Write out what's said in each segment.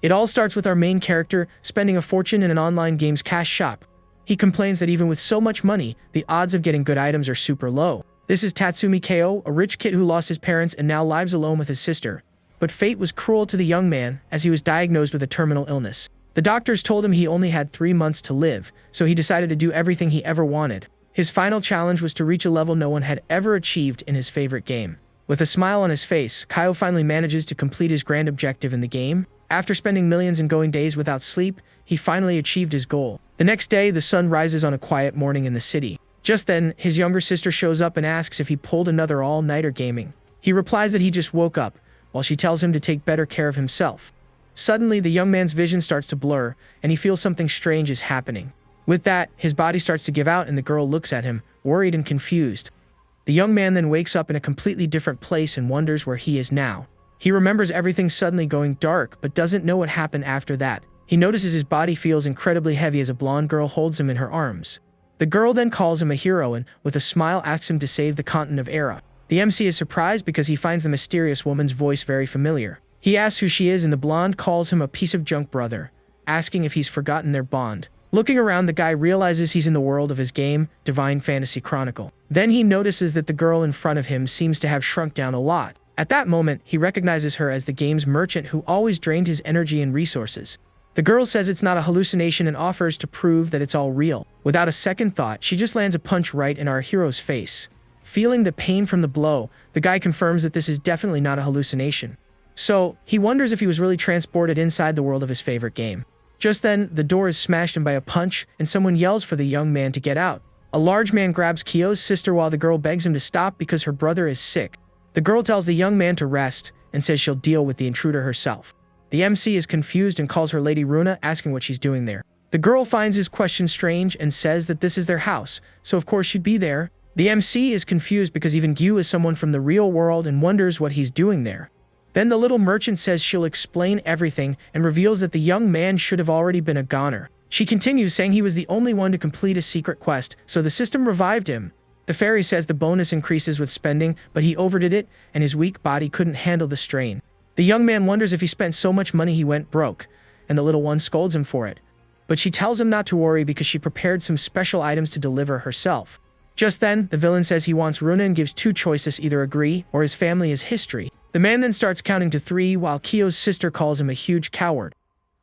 It all starts with our main character spending a fortune in an online games cash shop. He complains that even with so much money, the odds of getting good items are super low. This is Tatsumi Ko, a rich kid who lost his parents and now lives alone with his sister. But fate was cruel to the young man as he was diagnosed with a terminal illness. The doctors told him he only had 3 months to live, so he decided to do everything he ever wanted. His final challenge was to reach a level no one had ever achieved in his favorite game. With a smile on his face, Kyo finally manages to complete his grand objective in the game. After spending millions and going days without sleep, he finally achieved his goal. The next day, the sun rises on a quiet morning in the city. Just then, his younger sister shows up and asks if he pulled another all-nighter gaming. He replies that he just woke up, while she tells him to take better care of himself. Suddenly, the young man's vision starts to blur, and he feels something strange is happening. With that, his body starts to give out and the girl looks at him, worried and confused. The young man then wakes up in a completely different place and wonders where he is now. He remembers everything suddenly going dark, but doesn't know what happened after that. He notices his body feels incredibly heavy as a blonde girl holds him in her arms. The girl then calls him a hero and, with a smile, asks him to save the continent of Era. The MC is surprised because he finds the mysterious woman's voice very familiar. He asks who she is and the blonde calls him a piece of junk brother, asking if he's forgotten their bond. Looking around, the guy realizes he's in the world of his game, Divine Fantasy Chronicle. Then he notices that the girl in front of him seems to have shrunk down a lot. At that moment, he recognizes her as the game's merchant who always drained his energy and resources. The girl says it's not a hallucination and offers to prove that it's all real. Without a second thought, she just lands a punch right in our hero's face. Feeling the pain from the blow, the guy confirms that this is definitely not a hallucination. So, he wonders if he was really transported inside the world of his favorite game. Just then, the door is smashed in by a punch, and someone yells for the young man to get out. A large man grabs Kyo's sister while the girl begs him to stop because her brother is sick. The girl tells the young man to rest and says she'll deal with the intruder herself. The MC is confused and calls her Lady Runa, asking what she's doing there. The girl finds his question strange and says that this is their house, so of course she'd be there. The MC is confused because even Gyu is someone from the real world and wonders what he's doing there. Then the little merchant says she'll explain everything and reveals that the young man should have already been a goner. She continues saying he was the only one to complete a secret quest, so the system revived him. The fairy says the bonus increases with spending, but he overdid it and his weak body couldn't handle the strain. The young man wonders if he spent so much money he went broke, and the little one scolds him for it. But she tells him not to worry because she prepared some special items to deliver herself. Just then, the villain says he wants Runa and gives 2 choices: either agree or his family is history. The man then starts counting to 3 while Kyo's sister calls him a huge coward.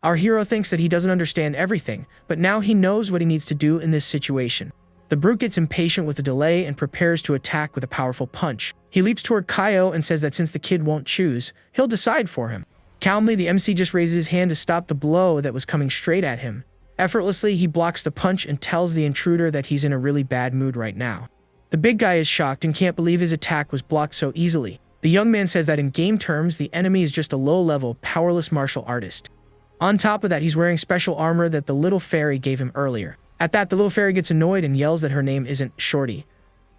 Our hero thinks that he doesn't understand everything, but now he knows what he needs to do in this situation. The brute gets impatient with the delay and prepares to attack with a powerful punch. He leaps toward Kyo and says that since the kid won't choose, he'll decide for him. Calmly, the MC just raises his hand to stop the blow that was coming straight at him. Effortlessly, he blocks the punch and tells the intruder that he's in a really bad mood right now. The big guy is shocked and can't believe his attack was blocked so easily. The young man says that in game terms, the enemy is just a low-level, powerless martial artist. On top of that, he's wearing special armor that the little fairy gave him earlier. At that, the little fairy gets annoyed and yells that her name isn't Shorty,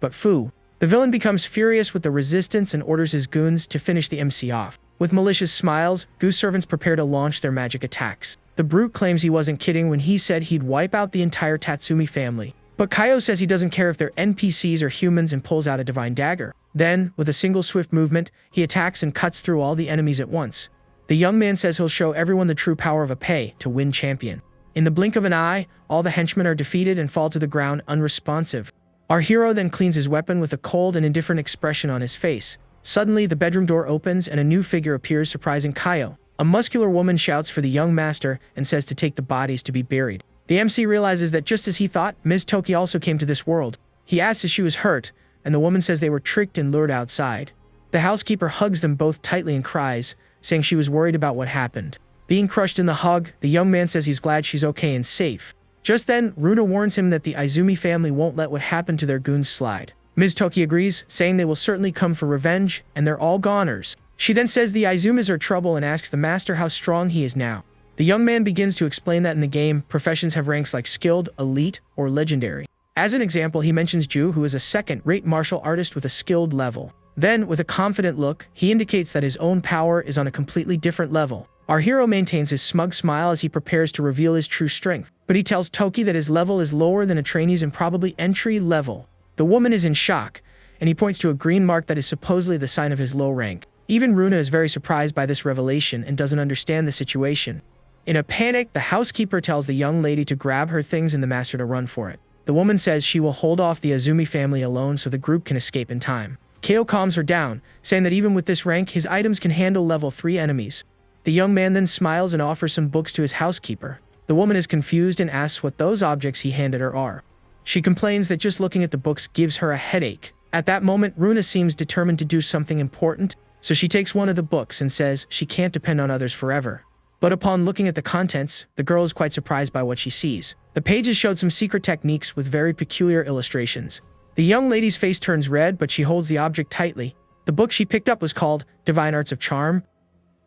but Fu. The villain becomes furious with the resistance and orders his goons to finish the MC off. With malicious smiles, Goose servants prepare to launch their magic attacks. The brute claims he wasn't kidding when he said he'd wipe out the entire Tatsumi family. But Kyo says he doesn't care if they're NPCs or humans and pulls out a divine dagger. Then, with a single swift movement, he attacks and cuts through all the enemies at once. The young man says he'll show everyone the true power of a pay to win champion. In the blink of an eye, all the henchmen are defeated and fall to the ground unresponsive. Our hero then cleans his weapon with a cold and indifferent expression on his face. Suddenly, the bedroom door opens and a new figure appears, surprising Kyo. A muscular woman shouts for the young master and says to take the bodies to be buried. The MC realizes that just as he thought, Ms. Toki also came to this world. He asks if she was hurt, and the woman says they were tricked and lured outside. The housekeeper hugs them both tightly and cries, saying she was worried about what happened. Being crushed in the hug, the young man says he's glad she's okay and safe. Just then, Runa warns him that the Izumi family won't let what happened to their goons slide. Ms. Toki agrees, saying they will certainly come for revenge, and they're all goners. She then says the Izumis are trouble and asks the master how strong he is now. The young man begins to explain that in the game, professions have ranks like skilled, elite, or legendary. As an example, he mentions Ju, who is a second-rate martial artist with a skilled level. Then, with a confident look, he indicates that his own power is on a completely different level. Our hero maintains his smug smile as he prepares to reveal his true strength, but he tells Toki that his level is lower than a trainee's and probably entry level. The woman is in shock, and he points to a green mark that is supposedly the sign of his low rank. Even Runa is very surprised by this revelation and doesn't understand the situation. In a panic, the housekeeper tells the young lady to grab her things and the master to run for it. The woman says she will hold off the Azumi family alone so the group can escape in time. Ko calms her down, saying that even with this rank, his items can handle level 3 enemies. The young man then smiles and offers some books to his housekeeper. The woman is confused and asks what those objects he handed her are. She complains that just looking at the books gives her a headache. At that moment, Runa seems determined to do something important, so she takes one of the books and says she can't depend on others forever. But upon looking at the contents, the girl is quite surprised by what she sees. The pages showed some secret techniques with very peculiar illustrations. The young lady's face turns red, but she holds the object tightly. The book she picked up was called Divine Arts of Charm.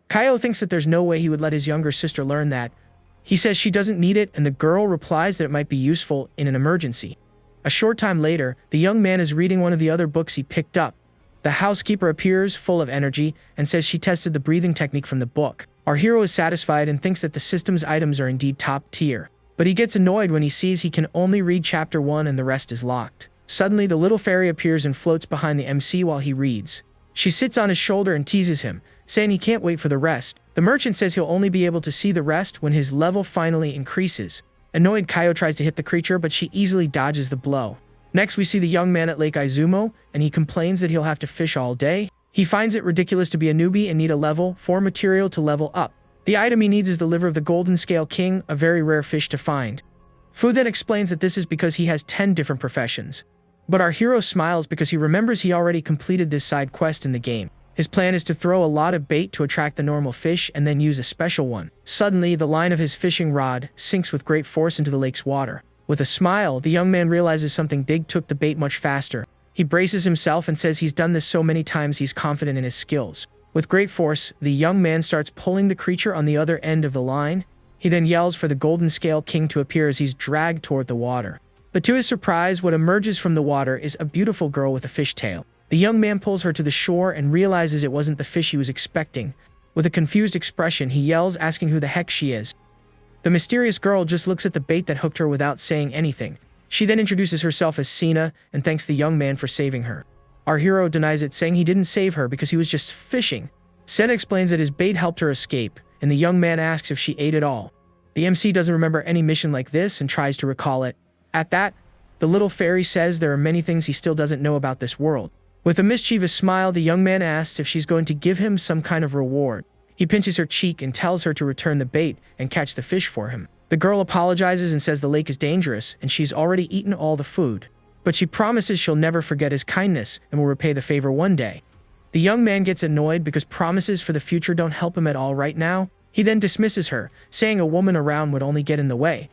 Kaio thinks that there's no way he would let his younger sister learn that. He says she doesn't need it, and the girl replies that it might be useful in an emergency. A short time later, the young man is reading one of the other books he picked up. The housekeeper appears full of energy and says she tested the breathing technique from the book. Our hero is satisfied and thinks that the system's items are indeed top tier. But he gets annoyed when he sees he can only read chapter 1 and the rest is locked. Suddenly, the little fairy appears and floats behind the MC while he reads. She sits on his shoulder and teases him, saying he can't wait for the rest. The merchant says he'll only be able to see the rest when his level finally increases. Annoyed, Kaio tries to hit the creature, but she easily dodges the blow. Next, we see the young man at Lake Izumo, and he complains that he'll have to fish all day. He finds it ridiculous to be a newbie and need a level 4 material to level up. The item he needs is the liver of the golden scale king, a very rare fish to find. Fu then explains that this is because he has 10 different professions. But our hero smiles because he remembers he already completed this side quest in the game. His plan is to throw a lot of bait to attract the normal fish and then use a special one. Suddenly, the line of his fishing rod sinks with great force into the lake's water. With a smile, the young man realizes something big took the bait much faster. He braces himself and says he's done this so many times he's confident in his skills. With great force, the young man starts pulling the creature on the other end of the line. He then yells for the golden scale king to appear as he's dragged toward the water. But to his surprise, what emerges from the water is a beautiful girl with a fish tail. The young man pulls her to the shore and realizes it wasn't the fish he was expecting. With a confused expression, he yells, asking who the heck she is. The mysterious girl just looks at the bait that hooked her without saying anything. She then introduces herself as Sina and thanks the young man for saving her. Our hero denies it, saying he didn't save her because he was just fishing. Sena explains that his bait helped her escape, and the young man asks if she ate it all. The MC doesn't remember any mission like this and tries to recall it. At that, the little fairy says there are many things he still doesn't know about this world. With a mischievous smile, the young man asks if she's going to give him some kind of reward. He pinches her cheek and tells her to return the bait and catch the fish for him. The girl apologizes and says the lake is dangerous and she's already eaten all the food. But she promises she'll never forget his kindness and will repay the favor one day. The young man gets annoyed because promises for the future don't help him at all right now. He then dismisses her, saying a woman around would only get in the way.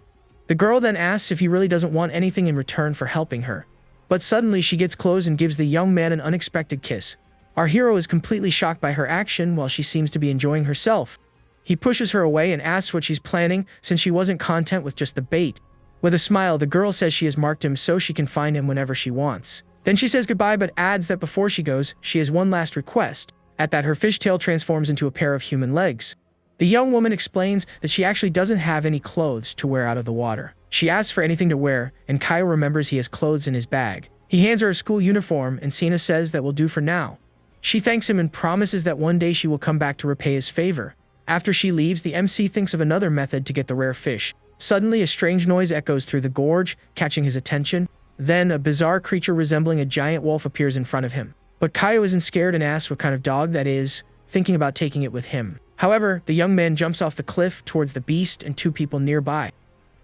The girl then asks if he really doesn't want anything in return for helping her. But suddenly she gets close and gives the young man an unexpected kiss. Our hero is completely shocked by her action while she seems to be enjoying herself. He pushes her away and asks what she's planning since she wasn't content with just the bait. With a smile, the girl says she has marked him so she can find him whenever she wants. Then she says goodbye but adds that before she goes, she has one last request. At that, her fishtail transforms into a pair of human legs. The young woman explains that she actually doesn't have any clothes to wear out of the water. She asks for anything to wear, and Kaio remembers he has clothes in his bag. He hands her a school uniform, and Sina says that will do for now. She thanks him and promises that one day she will come back to repay his favor. After she leaves, the MC thinks of another method to get the rare fish. Suddenly, a strange noise echoes through the gorge, catching his attention. Then, a bizarre creature resembling a giant wolf appears in front of him. But Kaio isn't scared and asks what kind of dog that is, thinking about taking it with him. However, the young man jumps off the cliff towards the beast and two people nearby.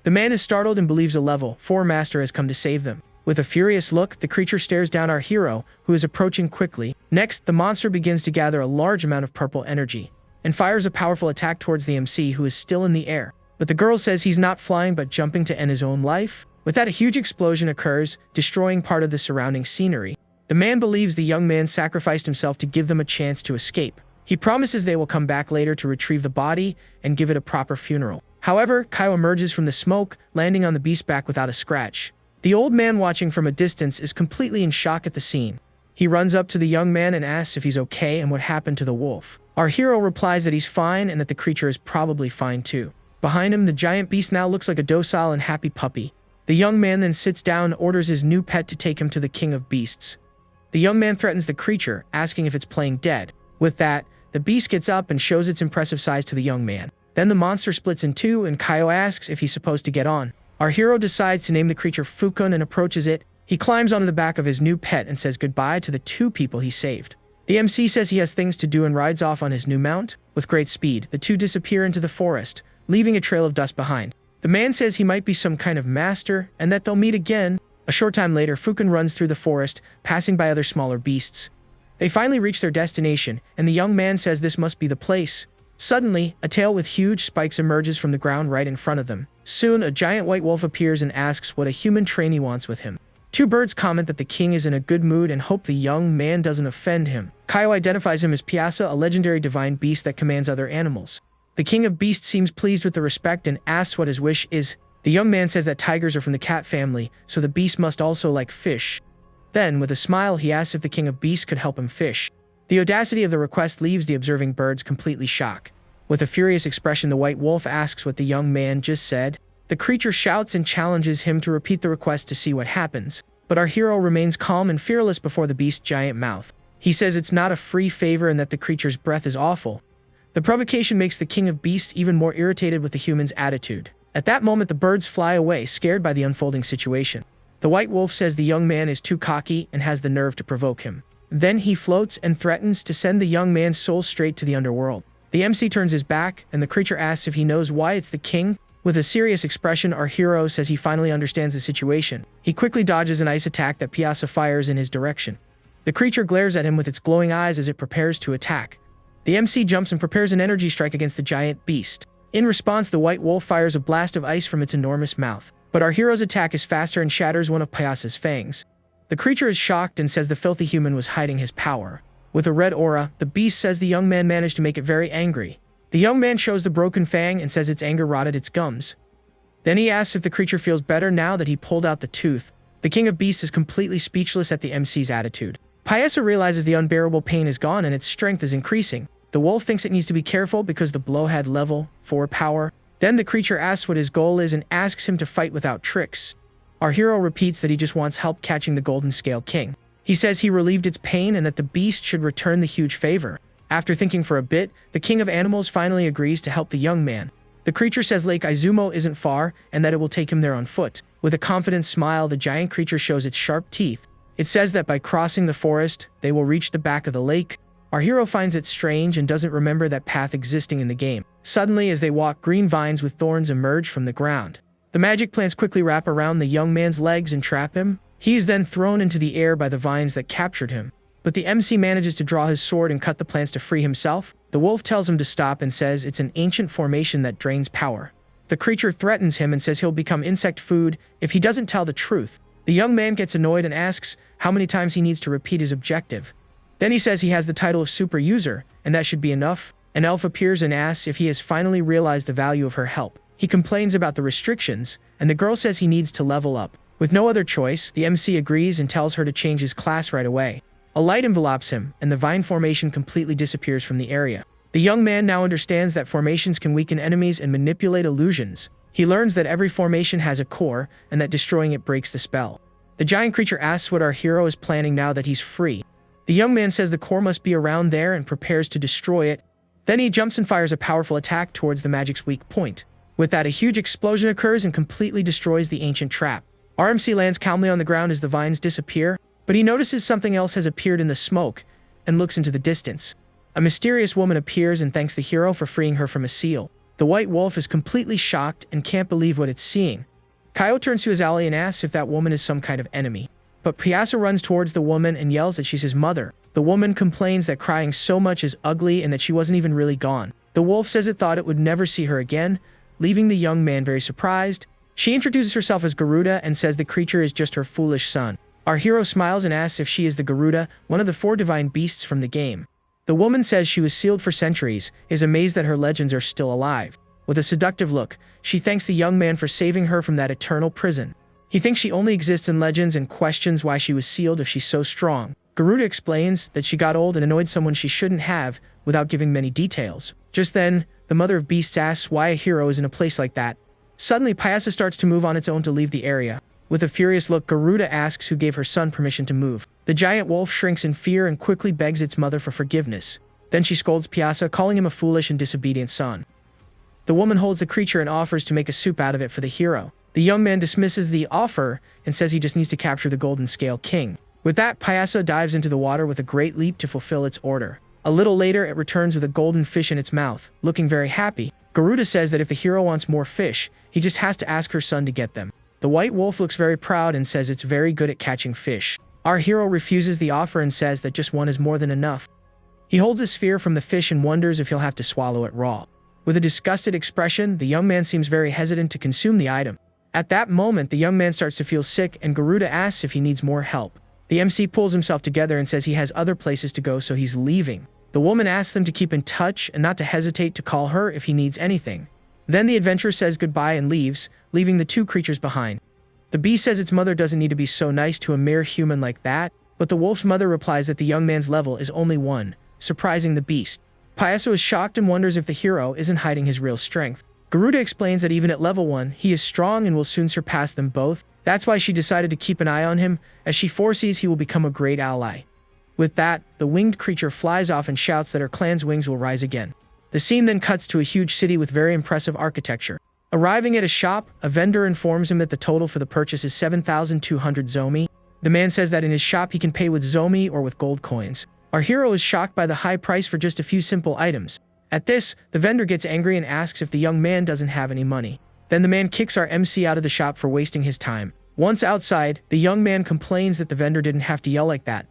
The man is startled and believes a level 4 master has come to save them. With a furious look, the creature stares down our hero, who is approaching quickly. Next, the monster begins to gather a large amount of purple energy, and fires a powerful attack towards the MC, who is still in the air. But the girl says he's not flying but jumping to end his own life. With that, a huge explosion occurs, destroying part of the surrounding scenery. The man believes the young man sacrificed himself to give them a chance to escape. He promises they will come back later to retrieve the body and give it a proper funeral. However, Kaio emerges from the smoke, landing on the beast's back without a scratch. The old man, watching from a distance, is completely in shock at the scene. He runs up to the young man and asks if he's okay and what happened to the wolf. Our hero replies that he's fine and that the creature is probably fine too. Behind him, the giant beast now looks like a docile and happy puppy. The young man then sits down and orders his new pet to take him to the king of beasts. The young man threatens the creature, asking if it's playing dead. With that, the beast gets up and shows its impressive size to the young man. Then the monster splits in two and Kaio asks if he's supposed to get on. Our hero decides to name the creature Fukun and approaches it. He climbs onto the back of his new pet and says goodbye to the two people he saved. The MC says he has things to do and rides off on his new mount. With great speed, the two disappear into the forest, leaving a trail of dust behind. The man says he might be some kind of master and that they'll meet again. A short time later, Fukun runs through the forest, passing by other smaller beasts. They finally reach their destination, and the young man says this must be the place. Suddenly, a tail with huge spikes emerges from the ground right in front of them. Soon, a giant white wolf appears and asks what a human trainee wants with him. Two birds comment that the king is in a good mood and hope the young man doesn't offend him. Kaio identifies him as Piasa, a legendary divine beast that commands other animals. The king of beasts seems pleased with the respect and asks what his wish is. The young man says that tigers are from the cat family, so the beast must also like fish. Then, with a smile, he asks if the king of beasts could help him fish. The audacity of the request leaves the observing birds completely shocked. With a furious expression, the white wolf asks what the young man just said. The creature shouts and challenges him to repeat the request to see what happens. But our hero remains calm and fearless before the beast's giant mouth. He says it's not a free favor and that the creature's breath is awful. The provocation makes the king of beasts even more irritated with the human's attitude. At that moment, the birds fly away, scared by the unfolding situation. The white wolf says the young man is too cocky and has the nerve to provoke him. Then he floats and threatens to send the young man's soul straight to the underworld. The MC turns his back, and the creature asks if he knows why it's the king. With a serious expression, our hero says he finally understands the situation. He quickly dodges an ice attack that Piasa fires in his direction. The creature glares at him with its glowing eyes as it prepares to attack. The MC jumps and prepares an energy strike against the giant beast. In response, the white wolf fires a blast of ice from its enormous mouth. But our hero's attack is faster and shatters one of Piasa's fangs. The creature is shocked and says the filthy human was hiding his power. With a red aura, the beast says the young man managed to make it very angry. The young man shows the broken fang and says its anger rotted its gums. Then he asks if the creature feels better now that he pulled out the tooth. The king of beasts is completely speechless at the MC's attitude. Piasa realizes the unbearable pain is gone and its strength is increasing. The wolf thinks it needs to be careful because the blow had level 4 power. Then the creature asks what his goal is and asks him to fight without tricks. Our hero repeats that he just wants help catching the Golden Scale King. He says he relieved its pain and that the beast should return the huge favor. After thinking for a bit, the king of animals finally agrees to help the young man. The creature says Lake Izumo isn't far and that it will take him there on foot. With a confident smile, the giant creature shows its sharp teeth. It says that by crossing the forest, they will reach the back of the lake. Our hero finds it strange and doesn't remember that path existing in the game. Suddenly, as they walk, green vines with thorns emerge from the ground. The magic plants quickly wrap around the young man's legs and trap him. He is then thrown into the air by the vines that captured him. But the MC manages to draw his sword and cut the plants to free himself. The wolf tells him to stop and says it's an ancient formation that drains power. The creature threatens him and says he'll become insect food if he doesn't tell the truth. The young man gets annoyed and asks how many times he needs to repeat his objective. Then he says he has the title of super user, and that should be enough. An elf appears and asks if he has finally realized the value of her help. He complains about the restrictions, and the girl says he needs to level up. With no other choice, the MC agrees and tells her to change his class right away. A light envelops him, and the vine formation completely disappears from the area. The young man now understands that formations can weaken enemies and manipulate illusions. He learns that every formation has a core, and that destroying it breaks the spell. The giant creature asks what our hero is planning now that he's free. The young man says the core must be around there and prepares to destroy it. Then he jumps and fires a powerful attack towards the magic's weak point. With that, a huge explosion occurs and completely destroys the ancient trap. RMC lands calmly on the ground as the vines disappear, but he notices something else has appeared in the smoke and looks into the distance. A mysterious woman appears and thanks the hero for freeing her from a seal. The white wolf is completely shocked and can't believe what it's seeing. Kaio turns to his ally and asks if that woman is some kind of enemy. But Piasa runs towards the woman and yells that she's his mother. The woman complains that crying so much is ugly and that she wasn't even really gone. The wolf says it thought it would never see her again, leaving the young man very surprised. She introduces herself as Garuda and says the creature is just her foolish son. Our hero smiles and asks if she is the Garuda, one of the 4 divine beasts from the game. The woman says she was sealed for centuries, is amazed that her legends are still alive. With a seductive look, she thanks the young man for saving her from that eternal prison. He thinks she only exists in legends and questions why she was sealed if she's so strong. Garuda explains that she got old and annoyed someone she shouldn't have, without giving many details. Just then, the mother of beasts asks why a hero is in a place like that. Suddenly, Piasa starts to move on its own to leave the area. With a furious look, Garuda asks who gave her son permission to move. The giant wolf shrinks in fear and quickly begs its mother for forgiveness. Then she scolds Piasa, calling him a foolish and disobedient son. The woman holds the creature and offers to make a soup out of it for the hero. The young man dismisses the offer and says he just needs to capture the Golden Scale King. With that, Payaso dives into the water with a great leap to fulfill its order. A little later, it returns with a golden fish in its mouth, looking very happy. Garuda says that if the hero wants more fish, he just has to ask her son to get them. The white wolf looks very proud and says it's very good at catching fish. Our hero refuses the offer and says that just one is more than enough. He holds a sphere from the fish and wonders if he'll have to swallow it raw. With a disgusted expression, the young man seems very hesitant to consume the item. At that moment, the young man starts to feel sick and Garuda asks if he needs more help. The MC pulls himself together and says he has other places to go, so he's leaving. The woman asks them to keep in touch and not to hesitate to call her if he needs anything. Then the adventurer says goodbye and leaves, leaving the two creatures behind. The bee says its mother doesn't need to be so nice to a mere human like that, but the wolf's mother replies that the young man's level is only 1, surprising the beast. Payaso is shocked and wonders if the hero isn't hiding his real strength. Garuda explains that even at level 1, he is strong and will soon surpass them both. That's why she decided to keep an eye on him, as she foresees he will become a great ally. With that, the winged creature flies off and shouts that her clan's wings will rise again. The scene then cuts to a huge city with very impressive architecture. Arriving at a shop, a vendor informs him that the total for the purchase is 7,200 zomi. The man says that in his shop he can pay with zomi or with gold coins. Our hero is shocked by the high price for just a few simple items. At this, the vendor gets angry and asks if the young man doesn't have any money. Then the man kicks our MC out of the shop for wasting his time. Once outside, the young man complains that the vendor didn't have to yell like that.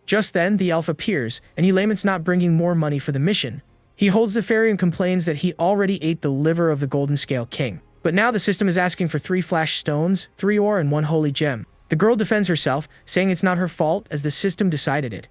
Just then, the elf appears, and he laments not bringing more money for the mission. He holds the fairy and complains that he already ate the liver of the Golden Scale King. But now the system is asking for 3 flash stones, 3 ore, and 1 holy gem. The girl defends herself, saying it's not her fault as the system decided it.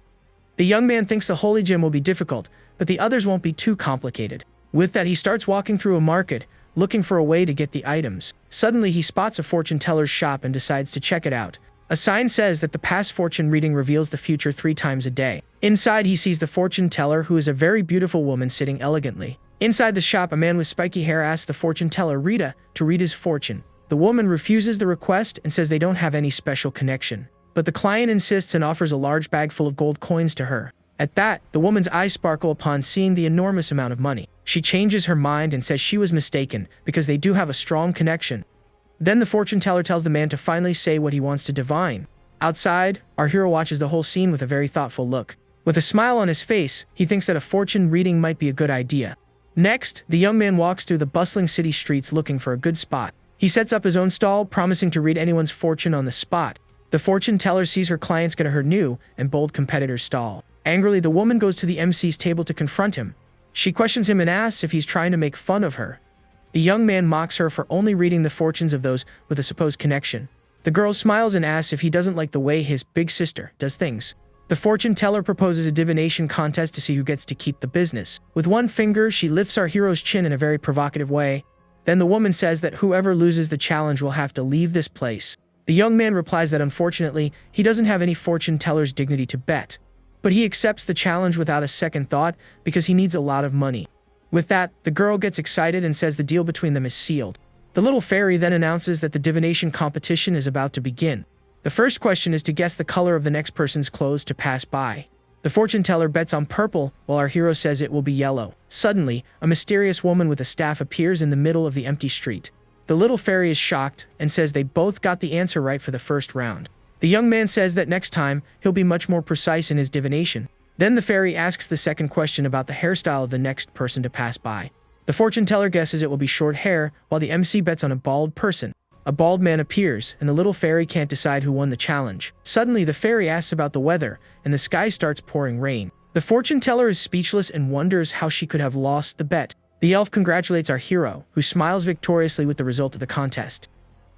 The young man thinks the holy gem will be difficult, but the others won't be too complicated. With that, he starts walking through a market, looking for a way to get the items. Suddenly, he spots a fortune teller's shop and decides to check it out. A sign says that the past fortune reading reveals the future 3 times a day. Inside, he sees the fortune teller, who is a very beautiful woman sitting elegantly. Inside the shop, a man with spiky hair asks the fortune teller, Rita, to read his fortune. The woman refuses the request and says they don't have any special connection. But the client insists and offers a large bag full of gold coins to her. At that, the woman's eyes sparkle upon seeing the enormous amount of money. She changes her mind and says she was mistaken because they do have a strong connection. Then the fortune teller tells the man to finally say what he wants to divine. Outside, our hero watches the whole scene with a very thoughtful look. With a smile on his face, he thinks that a fortune reading might be a good idea. Next, the young man walks through the bustling city streets looking for a good spot. He sets up his own stall, promising to read anyone's fortune on the spot. The fortune teller sees her clients get her new and bold competitor's stall. Angrily, the woman goes to the MC's table to confront him. She questions him and asks if he's trying to make fun of her. The young man mocks her for only reading the fortunes of those with a supposed connection. The girl smiles and asks if he doesn't like the way his big sister does things. The fortune teller proposes a divination contest to see who gets to keep the business. With one finger, she lifts our hero's chin in a very provocative way. Then the woman says that whoever loses the challenge will have to leave this place. The young man replies that unfortunately, he doesn't have any fortune teller's dignity to bet. But he accepts the challenge without a second thought because he needs a lot of money. With that, the girl gets excited and says the deal between them is sealed. The little fairy then announces that the divination competition is about to begin. The first question is to guess the color of the next person's clothes to pass by. The fortune teller bets on purple, while our hero says it will be yellow. Suddenly, a mysterious woman with a staff appears in the middle of the empty street. The little fairy is shocked and says they both got the answer right for the first round. The young man says that next time, he'll be much more precise in his divination. Then the fairy asks the second question about the hairstyle of the next person to pass by. The fortune teller guesses it will be short hair, while the MC bets on a bald person. A bald man appears, and the little fairy can't decide who won the challenge. Suddenly, the fairy asks about the weather, and the sky starts pouring rain. The fortune teller is speechless and wonders how she could have lost the bet. The elf congratulates our hero, who smiles victoriously with the result of the contest.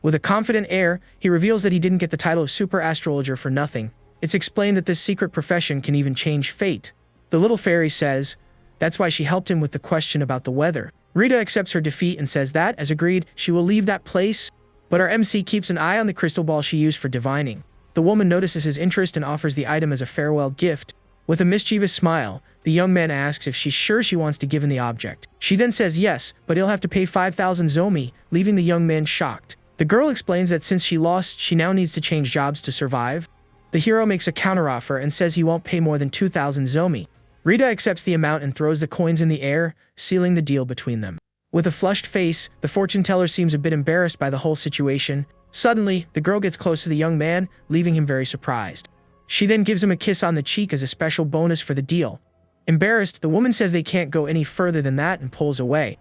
With a confident air, he reveals that he didn't get the title of super astrologer for nothing. It's explained that this secret profession can even change fate. The little fairy says that's why she helped him with the question about the weather. Rita accepts her defeat and says that, as agreed, she will leave that place. But our MC keeps an eye on the crystal ball she used for divining. The woman notices his interest and offers the item as a farewell gift. With a mischievous smile, the young man asks if she's sure she wants to give him the object. She then says yes, but he'll have to pay 5,000 zomi, leaving the young man shocked. The girl explains that since she lost, she now needs to change jobs to survive. The hero makes a counteroffer and says he won't pay more than 2,000 zomi. Rita accepts the amount and throws the coins in the air, sealing the deal between them. With a flushed face, the fortune teller seems a bit embarrassed by the whole situation. Suddenly, the girl gets close to the young man, leaving him very surprised. She then gives him a kiss on the cheek as a special bonus for the deal. Embarrassed, the woman says they can't go any further than that and pulls away.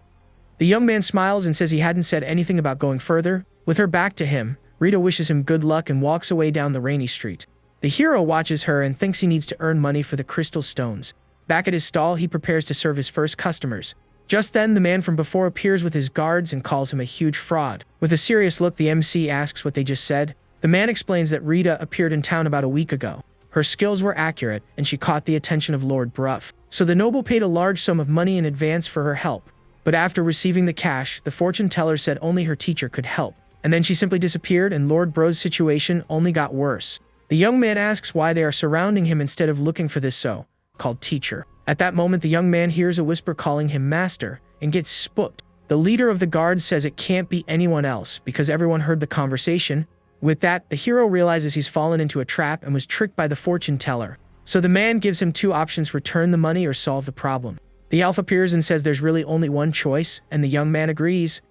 The young man smiles and says he hadn't said anything about going further. With her back to him, Rita wishes him good luck and walks away down the rainy street. The hero watches her and thinks he needs to earn money for the crystal stones. Back at his stall, he prepares to serve his first customers. Just then, the man from before appears with his guards and calls him a huge fraud. With a serious look, the MC asks what they just said. The man explains that Rita appeared in town about a week ago. Her skills were accurate, and she caught the attention of Lord Bruff. So the noble paid a large sum of money in advance for her help. But after receiving the cash, the fortune teller said only her teacher could help. And then she simply disappeared, and Lord Bro's situation only got worse. The young man asks why they are surrounding him instead of looking for this so-called teacher. At that moment, the young man hears a whisper calling him master and gets spooked. The leader of the guards says it can't be anyone else because everyone heard the conversation. With that, the hero realizes he's fallen into a trap and was tricked by the fortune teller. So the man gives him two options: return the money or solve the problem. The elf appears and says there's really only one choice, and the young man agrees.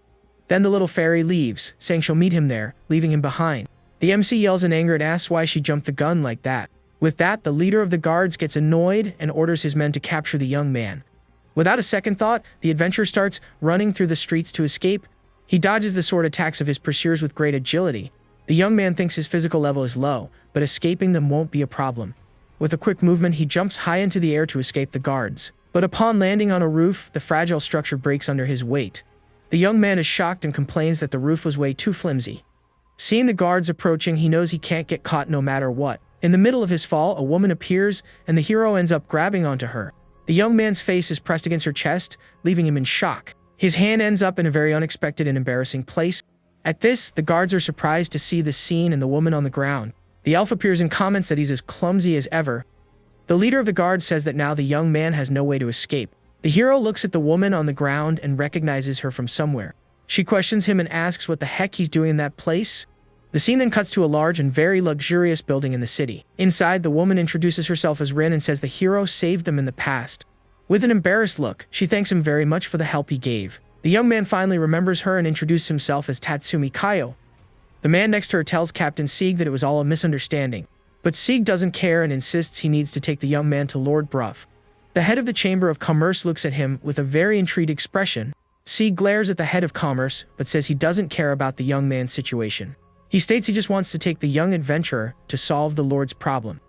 Then the little fairy leaves, saying she'll meet him there, leaving him behind. The MC yells in anger and asks why she jumped the gun like that. With that, the leader of the guards gets annoyed and orders his men to capture the young man. Without a second thought, the adventurer starts running through the streets to escape. He dodges the sword attacks of his pursuers with great agility. The young man thinks his physical level is low, but escaping them won't be a problem. With a quick movement, he jumps high into the air to escape the guards. But upon landing on a roof, the fragile structure breaks under his weight. The young man is shocked and complains that the roof was way too flimsy. Seeing the guards approaching, he knows he can't get caught no matter what. In the middle of his fall, a woman appears, and the hero ends up grabbing onto her. The young man's face is pressed against her chest, leaving him in shock. His hand ends up in a very unexpected and embarrassing place. At this, the guards are surprised to see the scene and the woman on the ground. The elf appears and comments that he's as clumsy as ever. The leader of the guards says that now the young man has no way to escape. The hero looks at the woman on the ground and recognizes her from somewhere. She questions him and asks what the heck he's doing in that place. The scene then cuts to a large and very luxurious building in the city. Inside, the woman introduces herself as Rin and says the hero saved them in the past. With an embarrassed look, she thanks him very much for the help he gave. The young man finally remembers her and introduces himself as Tatsumi Kaio. The man next to her tells Captain Sieg that it was all a misunderstanding. But Sieg doesn't care and insists he needs to take the young man to Lord Bruff. The head of the Chamber of Commerce looks at him with a very intrigued expression. Sieg glares at the head of commerce, but says he doesn't care about the young man's situation. He states he just wants to take the young adventurer to solve the Lord's problem.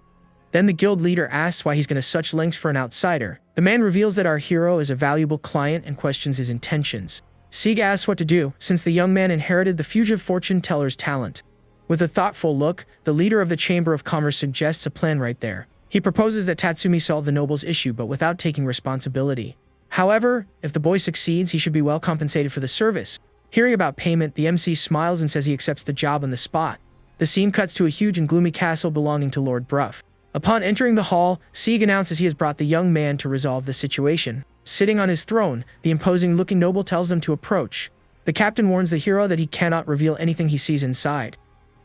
Then the guild leader asks why he's going to such lengths for an outsider. The man reveals that our hero is a valuable client and questions his intentions. Sieg asks what to do, since the young man inherited the fugitive fortune teller's talent. With a thoughtful look, the leader of the Chamber of Commerce suggests a plan right there. He proposes that Tatsumi solve the noble's issue, but without taking responsibility. However, if the boy succeeds, he should be well compensated for the service. Hearing about payment, the MC smiles and says he accepts the job on the spot. The scene cuts to a huge and gloomy castle belonging to Lord Bruff. Upon entering the hall, Sieg announces he has brought the young man to resolve the situation. Sitting on his throne, the imposing-looking noble tells them to approach. The captain warns the hero that he cannot reveal anything he sees inside.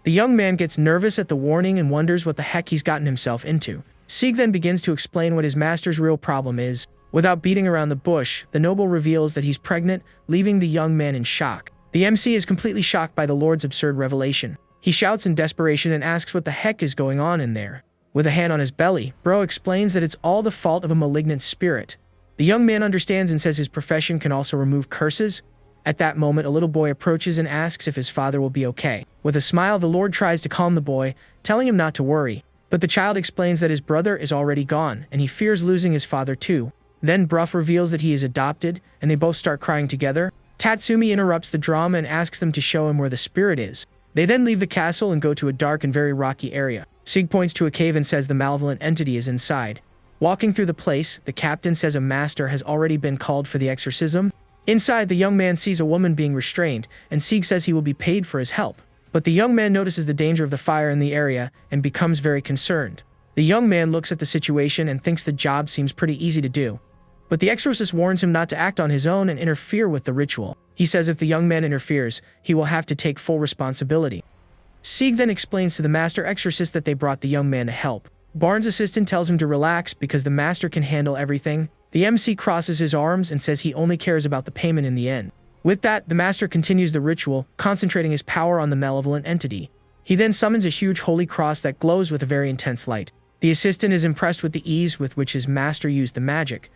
The young man gets nervous at the warning and wonders what the heck he's gotten himself into. Sieg then begins to explain what his master's real problem is. Without beating around the bush, the noble reveals that he's pregnant, leaving the young man in shock. The MC is completely shocked by the Lord's absurd revelation. He shouts in desperation and asks what the heck is going on in there. With a hand on his belly, Bro explains that it's all the fault of a malignant spirit. The young man understands and says his profession can also remove curses. At that moment, a little boy approaches and asks if his father will be okay. With a smile, the Lord tries to calm the boy, telling him not to worry. But the child explains that his brother is already gone, and he fears losing his father too. Then Bruff reveals that he is adopted, and they both start crying together. Tatsumi interrupts the drama and asks them to show him where the spirit is. They then leave the castle and go to a dark and very rocky area. Sieg points to a cave and says the malevolent entity is inside. Walking through the place, the captain says a master has already been called for the exorcism. Inside, the young man sees a woman being restrained, and Sieg says he will be paid for his help. But the young man notices the danger of the fire in the area and becomes very concerned. The young man looks at the situation and thinks the job seems pretty easy to do. But the exorcist warns him not to act on his own and interfere with the ritual. He says if the young man interferes, he will have to take full responsibility. Sieg then explains to the master exorcist that they brought the young man to help. Barnes' assistant tells him to relax because the master can handle everything. The MC crosses his arms and says he only cares about the payment in the end. With that, the master continues the ritual, concentrating his power on the malevolent entity. He then summons a huge holy cross that glows with a very intense light. The assistant is impressed with the ease with which his master used the magic.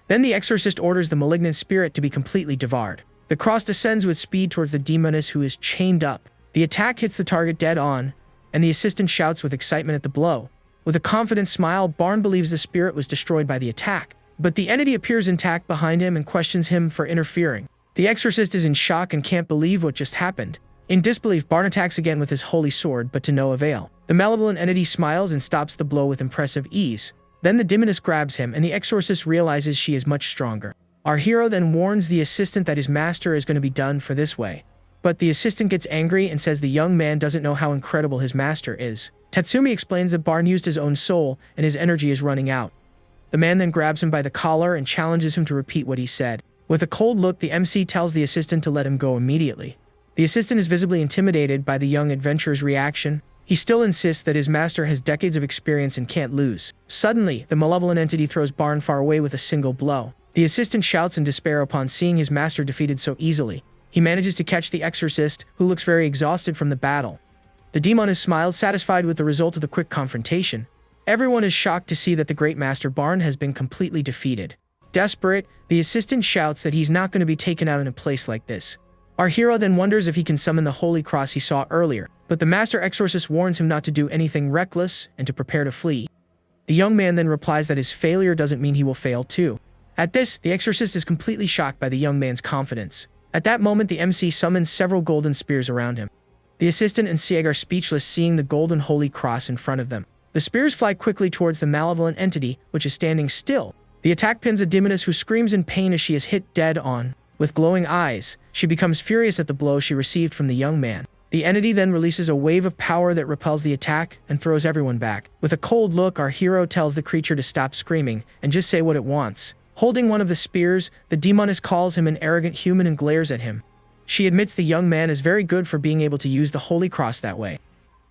Then the exorcist orders the malignant spirit to be completely devoured. The cross descends with speed towards the demoness who is chained up. The attack hits the target dead on, and the assistant shouts with excitement at the blow. With a confident smile, Barn believes the spirit was destroyed by the attack. But the entity appears intact behind him and questions him for interfering. The exorcist is in shock and can't believe what just happened. In disbelief, Barn attacks again with his holy sword, but to no avail. The malevolent entity smiles and stops the blow with impressive ease. Then the demoness grabs him, and the exorcist realizes she is much stronger. Our hero then warns the assistant that his master is going to be done for this way. But the assistant gets angry and says the young man doesn't know how incredible his master is. Tatsumi explains that Barn used his own soul, and his energy is running out. The man then grabs him by the collar and challenges him to repeat what he said. With a cold look, the MC tells the assistant to let him go immediately. The assistant is visibly intimidated by the young adventurer's reaction. He still insists that his master has decades of experience and can't lose. Suddenly, the malevolent entity throws Barn far away with a single blow. The assistant shouts in despair upon seeing his master defeated so easily. He manages to catch the exorcist, who looks very exhausted from the battle. The demoness smiles, satisfied with the result of the quick confrontation. Everyone is shocked to see that the great master Barn has been completely defeated. Desperate, the assistant shouts that he's not going to be taken out in a place like this. Our hero then wonders if he can summon the holy cross he saw earlier, but the master exorcist warns him not to do anything reckless and to prepare to flee. The young man then replies that his failure doesn't mean he will fail too. At this, the exorcist is completely shocked by the young man's confidence. At that moment, the MC summons several golden spears around him. The assistant and Sieg are speechless seeing the golden holy cross in front of them. The spears fly quickly towards the malevolent entity, which is standing still. The attack pins a demoness who screams in pain as she is hit dead on. With glowing eyes, she becomes furious at the blow she received from the young man. The entity then releases a wave of power that repels the attack and throws everyone back. With a cold look, our hero tells the creature to stop screaming and just say what it wants. Holding one of the spears, the demoness calls him an arrogant human and glares at him. She admits the young man is very good for being able to use the holy cross that way.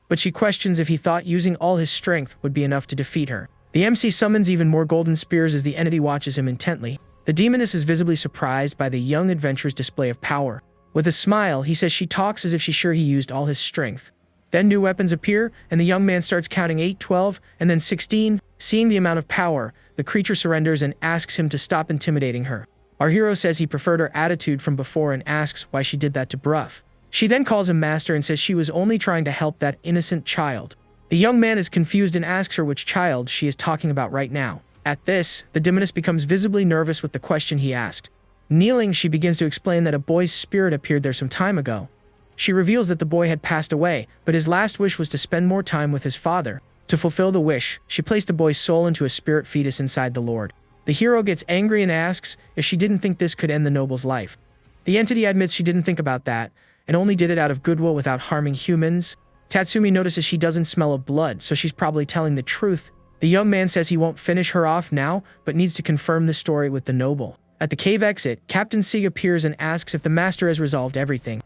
But she questions if he thought using all his strength would be enough to defeat her. The MC summons even more golden spears as the entity watches him intently. The demoness is visibly surprised by the young adventurer's display of power. With a smile, he says she talks as if she's sure he used all his strength. Then new weapons appear, and the young man starts counting 8, 12, and then 16. Seeing the amount of power, the creature surrenders and asks him to stop intimidating her. Our hero says he preferred her attitude from before and asks why she did that to Bruff. She then calls him master and says she was only trying to help that innocent child. The young man is confused and asks her which child she is talking about right now. At this, the demoness becomes visibly nervous with the question he asked. Kneeling, she begins to explain that a boy's spirit appeared there some time ago. She reveals that the boy had passed away, but his last wish was to spend more time with his father. To fulfill the wish, she placed the boy's soul into a spirit fetus inside the Lord. The hero gets angry and asks if she didn't think this could end the noble's life. The entity admits she didn't think about that, and only did it out of goodwill without harming humans. Tatsumi notices she doesn't smell of blood, so she's probably telling the truth. The young man says he won't finish her off now, but needs to confirm the story with the noble. At the cave exit, Captain Sieg appears and asks if the master has resolved everything.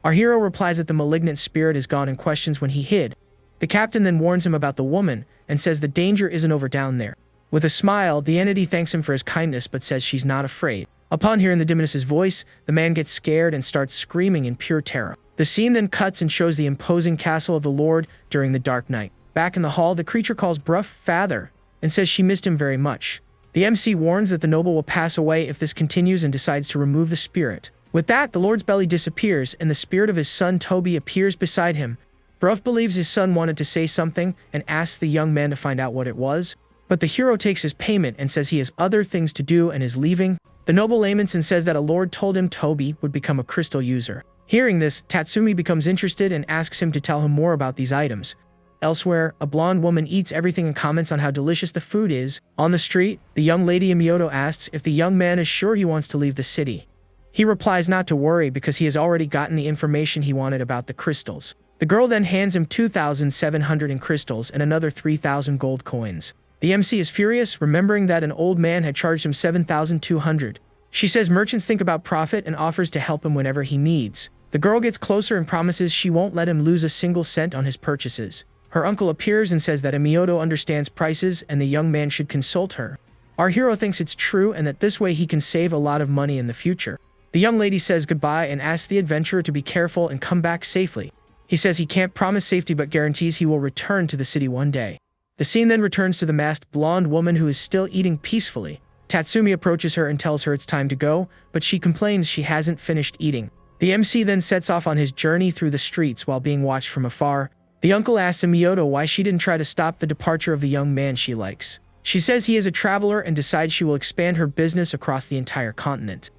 Our hero replies that the malignant spirit is gone and questions when he hid. The captain then warns him about the woman and says the danger isn't over down there. With a smile, the entity thanks him for his kindness but says she's not afraid. Upon hearing the demoness's voice, the man gets scared and starts screaming in pure terror. The scene then cuts and shows the imposing castle of the Lord during the dark night. Back in the hall, the creature calls Bruff father and says she missed him very much. The MC warns that the noble will pass away if this continues and decides to remove the spirit. With that, the Lord's belly disappears and the spirit of his son Toby appears beside him. Bruff believes his son wanted to say something and asks the young man to find out what it was. But the hero takes his payment and says he has other things to do and is leaving. The noble laments and says that a lord told him Toby would become a crystal user. Hearing this, Tatsumi becomes interested and asks him to tell him more about these items. Elsewhere, a blonde woman eats everything and comments on how delicious the food is. On the street, the young lady Miyoto asks if the young man is sure he wants to leave the city. He replies not to worry because he has already gotten the information he wanted about the crystals. The girl then hands him 2,700 in crystals and another 3,000 gold coins. The MC is furious, remembering that an old man had charged him 7,200. She says merchants think about profit and offers to help him whenever he needs. The girl gets closer and promises she won't let him lose a single cent on his purchases. Her uncle appears and says that Miyoto understands prices and the young man should consult her. Our hero thinks it's true and that this way he can save a lot of money in the future. The young lady says goodbye and asks the adventurer to be careful and come back safely. He says he can't promise safety but guarantees he will return to the city one day. The scene then returns to the masked blonde woman who is still eating peacefully. Tatsumi approaches her and tells her it's time to go, but she complains she hasn't finished eating. The MC then sets off on his journey through the streets while being watched from afar. The uncle asks Miyoto why she didn't try to stop the departure of the young man she likes. She says he is a traveler and decides she will expand her business across the entire continent.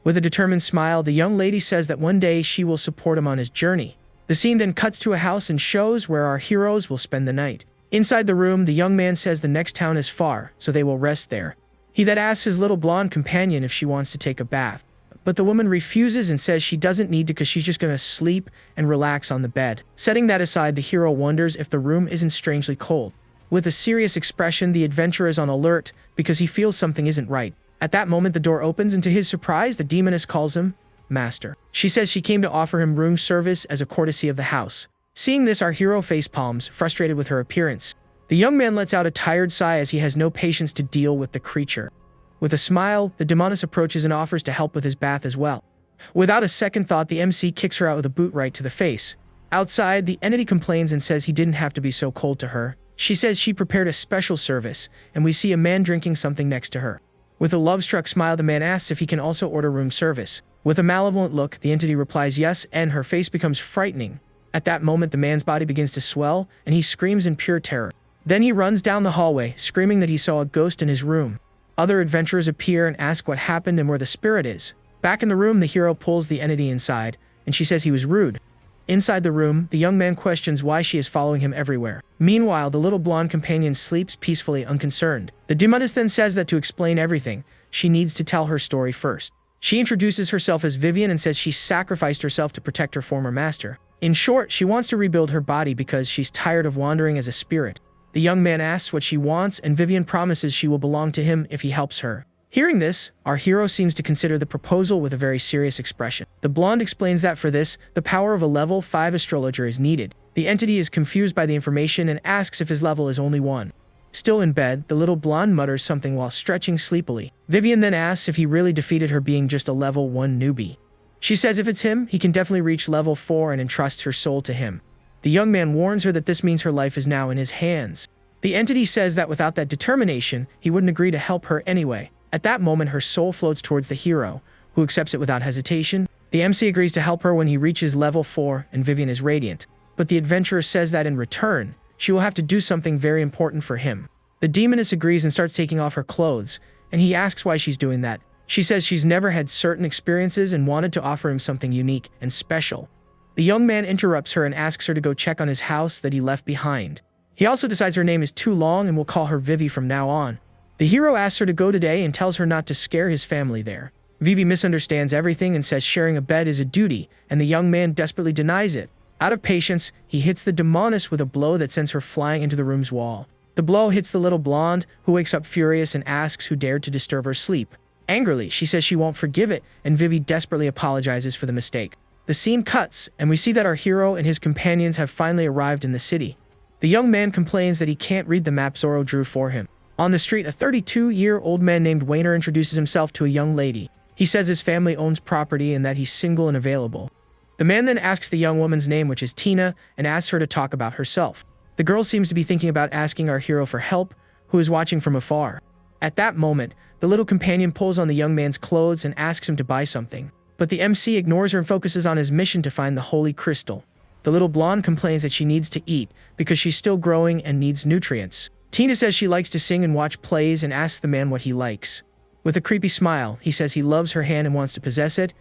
With a determined smile, the young lady says that one day she will support him on his journey. The scene then cuts to a house and shows where our heroes will spend the night. Inside the room, the young man says the next town is far, so they will rest there. He then asks his little blonde companion if she wants to take a bath. But the woman refuses and says she doesn't need to because she's just going to sleep and relax on the bed. Setting that aside, the hero wonders if the room isn't strangely cold. With a serious expression, the adventurer is on alert because he feels something isn't right. At that moment, the door opens and to his surprise, the demoness calls him Master. She says she came to offer him room service as a courtesy of the house. Seeing this, our hero facepalms, frustrated with her appearance. The young man lets out a tired sigh as he has no patience to deal with the creature. With a smile, the demoness approaches and offers to help with his bath as well. Without a second thought, the MC kicks her out with a boot right to the face. Outside, the entity complains and says he didn't have to be so cold to her. She says she prepared a special service, and we see a man drinking something next to her. With a love-struck smile, the man asks if he can also order room service. With a malevolent look, the entity replies yes, and her face becomes frightening. At that moment, the man's body begins to swell, and he screams in pure terror. Then he runs down the hallway, screaming that he saw a ghost in his room. Other adventurers appear and ask what happened and where the spirit is. Back in the room, the hero pulls the entity inside, and she says he was rude. Inside the room, the young man questions why she is following him everywhere. Meanwhile, the little blonde companion sleeps peacefully, unconcerned. The demoness then says that to explain everything, she needs to tell her story first. She introduces herself as Vivian and says she sacrificed herself to protect her former master. In short, she wants to rebuild her body because she's tired of wandering as a spirit. The young man asks what she wants, and Vivian promises she will belong to him if he helps her. Hearing this, our hero seems to consider the proposal with a very serious expression. The blonde explains that for this, the power of a level 5 astrologer is needed. The entity is confused by the information and asks if his level is only 1. Still in bed, the little blonde mutters something while stretching sleepily. Vivian then asks if he really defeated her being just a level 1 newbie. She says if it's him, he can definitely reach level 4 and entrusts her soul to him. The young man warns her that this means her life is now in his hands. The entity says that without that determination, he wouldn't agree to help her anyway. At that moment, her soul floats towards the hero, who accepts it without hesitation. The MC agrees to help her when he reaches level 4 and Vivian is radiant. But the adventurer says that in return, she will have to do something very important for him. The demoness agrees and starts taking off her clothes, and he asks why she's doing that. She says she's never had certain experiences and wanted to offer him something unique and special. The young man interrupts her and asks her to go check on his house that he left behind. He also decides her name is too long and will call her Vivi from now on. The hero asks her to go today and tells her not to scare his family there. Vivi misunderstands everything and says sharing a bed is a duty, and the young man desperately denies it. Out of patience, he hits the demoness with a blow that sends her flying into the room's wall. The blow hits the little blonde, who wakes up furious and asks who dared to disturb her sleep. Angrily, she says she won't forgive it, and Vivi desperately apologizes for the mistake. The scene cuts, and we see that our hero and his companions have finally arrived in the city. The young man complains that he can't read the map Zoro drew for him. On the street, a 32-year-old man named Wayner introduces himself to a young lady. He says his family owns property and that he's single and available. The man then asks the young woman's name, which is Tina, and asks her to talk about herself. The girl seems to be thinking about asking our hero for help, who is watching from afar. At that moment, the little companion pulls on the young man's clothes and asks him to buy something. But the MC ignores her and focuses on his mission to find the holy crystal. The little blonde complains that she needs to eat because she's still growing and needs nutrients. Tina says she likes to sing and watch plays and asks the man what he likes. With a creepy smile, he says he loves her hand and wants to possess it.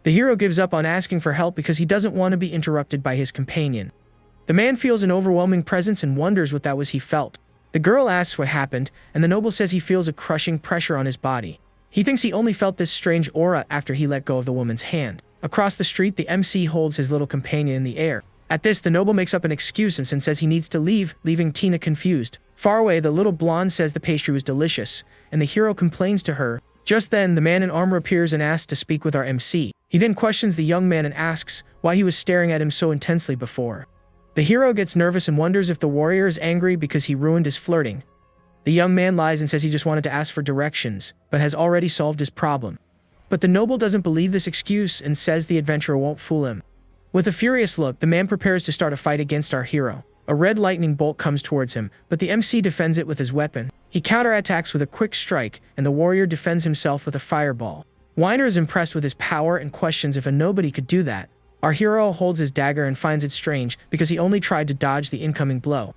The hero gives up on asking for help because he doesn't want to be interrupted by his companion. The man feels an overwhelming presence and wonders what that was he felt. The girl asks what happened, and the noble says he feels a crushing pressure on his body. He thinks he only felt this strange aura after he let go of the woman's hand. Across the street, the MC holds his little companion in the air. At this, the noble makes up an excuse and says he needs to leave, leaving Tina confused. Far away, the little blonde says the pastry was delicious, and the hero complains to her. Just then, the man in armor appears and asks to speak with our MC. He then questions the young man and asks why he was staring at him so intensely before. The hero gets nervous and wonders if the warrior is angry because he ruined his flirting. The young man lies and says he just wanted to ask for directions, but has already solved his problem. But the noble doesn't believe this excuse and says the adventurer won't fool him. With a furious look, the man prepares to start a fight against our hero. A red lightning bolt comes towards him, but the MC defends it with his weapon. He counterattacks with a quick strike, and the warrior defends himself with a fireball. Weiner is impressed with his power and questions if a nobody could do that. Our hero holds his dagger and finds it strange because he only tried to dodge the incoming blow.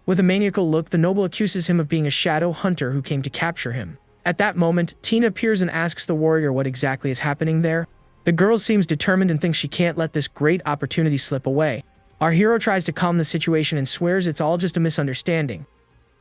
With a maniacal look, the noble accuses him of being a shadow hunter who came to capture him. At that moment, Tina appears and asks the warrior what exactly is happening there. The girl seems determined and thinks she can't let this great opportunity slip away. Our hero tries to calm the situation and swears it's all just a misunderstanding.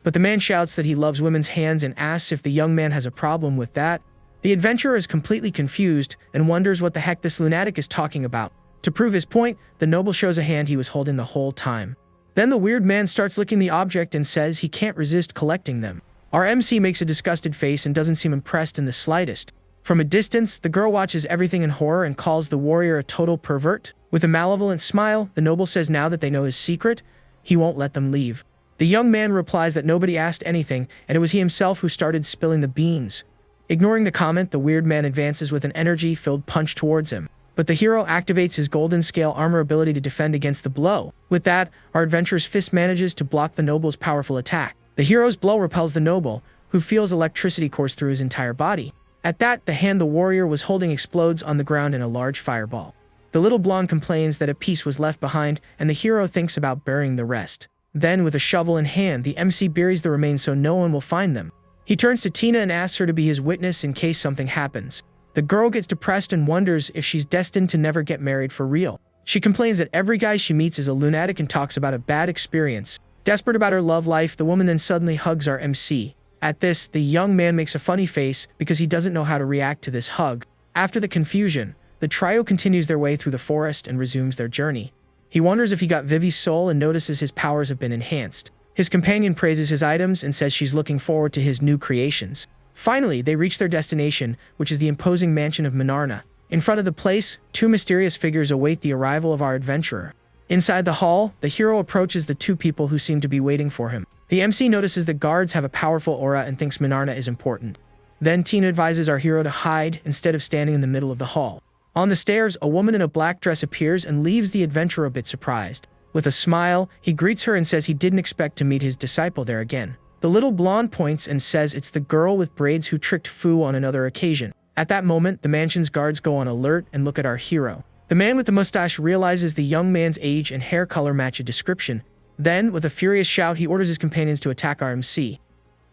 But the man shouts that he loves women's hands and asks if the young man has a problem with that. The adventurer is completely confused and wonders what the heck this lunatic is talking about. To prove his point, the noble shows a hand he was holding the whole time. Then the weird man starts licking the object and says he can't resist collecting them. Our MC makes a disgusted face and doesn't seem impressed in the slightest. From a distance, the girl watches everything in horror and calls the warrior a total pervert. With a malevolent smile, the noble says now that they know his secret, he won't let them leave. The young man replies that nobody asked anything, and it was he himself who started spilling the beans. Ignoring the comment, the weird man advances with an energy-filled punch towards him. But the hero activates his golden scale armor ability to defend against the blow. With that, our adventurer's fist manages to block the noble's powerful attack. The hero's blow repels the noble, who feels electricity course through his entire body. At that, the hand the warrior was holding explodes on the ground in a large fireball. The little blonde complains that a piece was left behind, and the hero thinks about burying the rest. Then, with a shovel in hand, the MC buries the remains so no one will find them. He turns to Tina and asks her to be his witness in case something happens. The girl gets depressed and wonders if she's destined to never get married for real. She complains that every guy she meets is a lunatic and talks about a bad experience. Desperate about her love life, the woman then suddenly hugs our MC. At this, the young man makes a funny face because he doesn't know how to react to this hug. After the confusion, the trio continues their way through the forest and resumes their journey. He wonders if he got Vivi's soul and notices his powers have been enhanced. His companion praises his items and says she's looking forward to his new creations. Finally, they reach their destination, which is the imposing mansion of Minarna. In front of the place, two mysterious figures await the arrival of our adventurer. Inside the hall, the hero approaches the two people who seem to be waiting for him. The MC notices the guards have a powerful aura and thinks Minarna is important. Then Tina advises our hero to hide instead of standing in the middle of the hall. On the stairs, a woman in a black dress appears and leaves the adventurer a bit surprised. With a smile, he greets her and says he didn't expect to meet his disciple there again. The little blonde points and says it's the girl with braids who tricked Fu on another occasion. At that moment, the mansion's guards go on alert and look at our hero. The man with the mustache realizes the young man's age and hair color match a description. Then, with a furious shout, he orders his companions to attack our MC.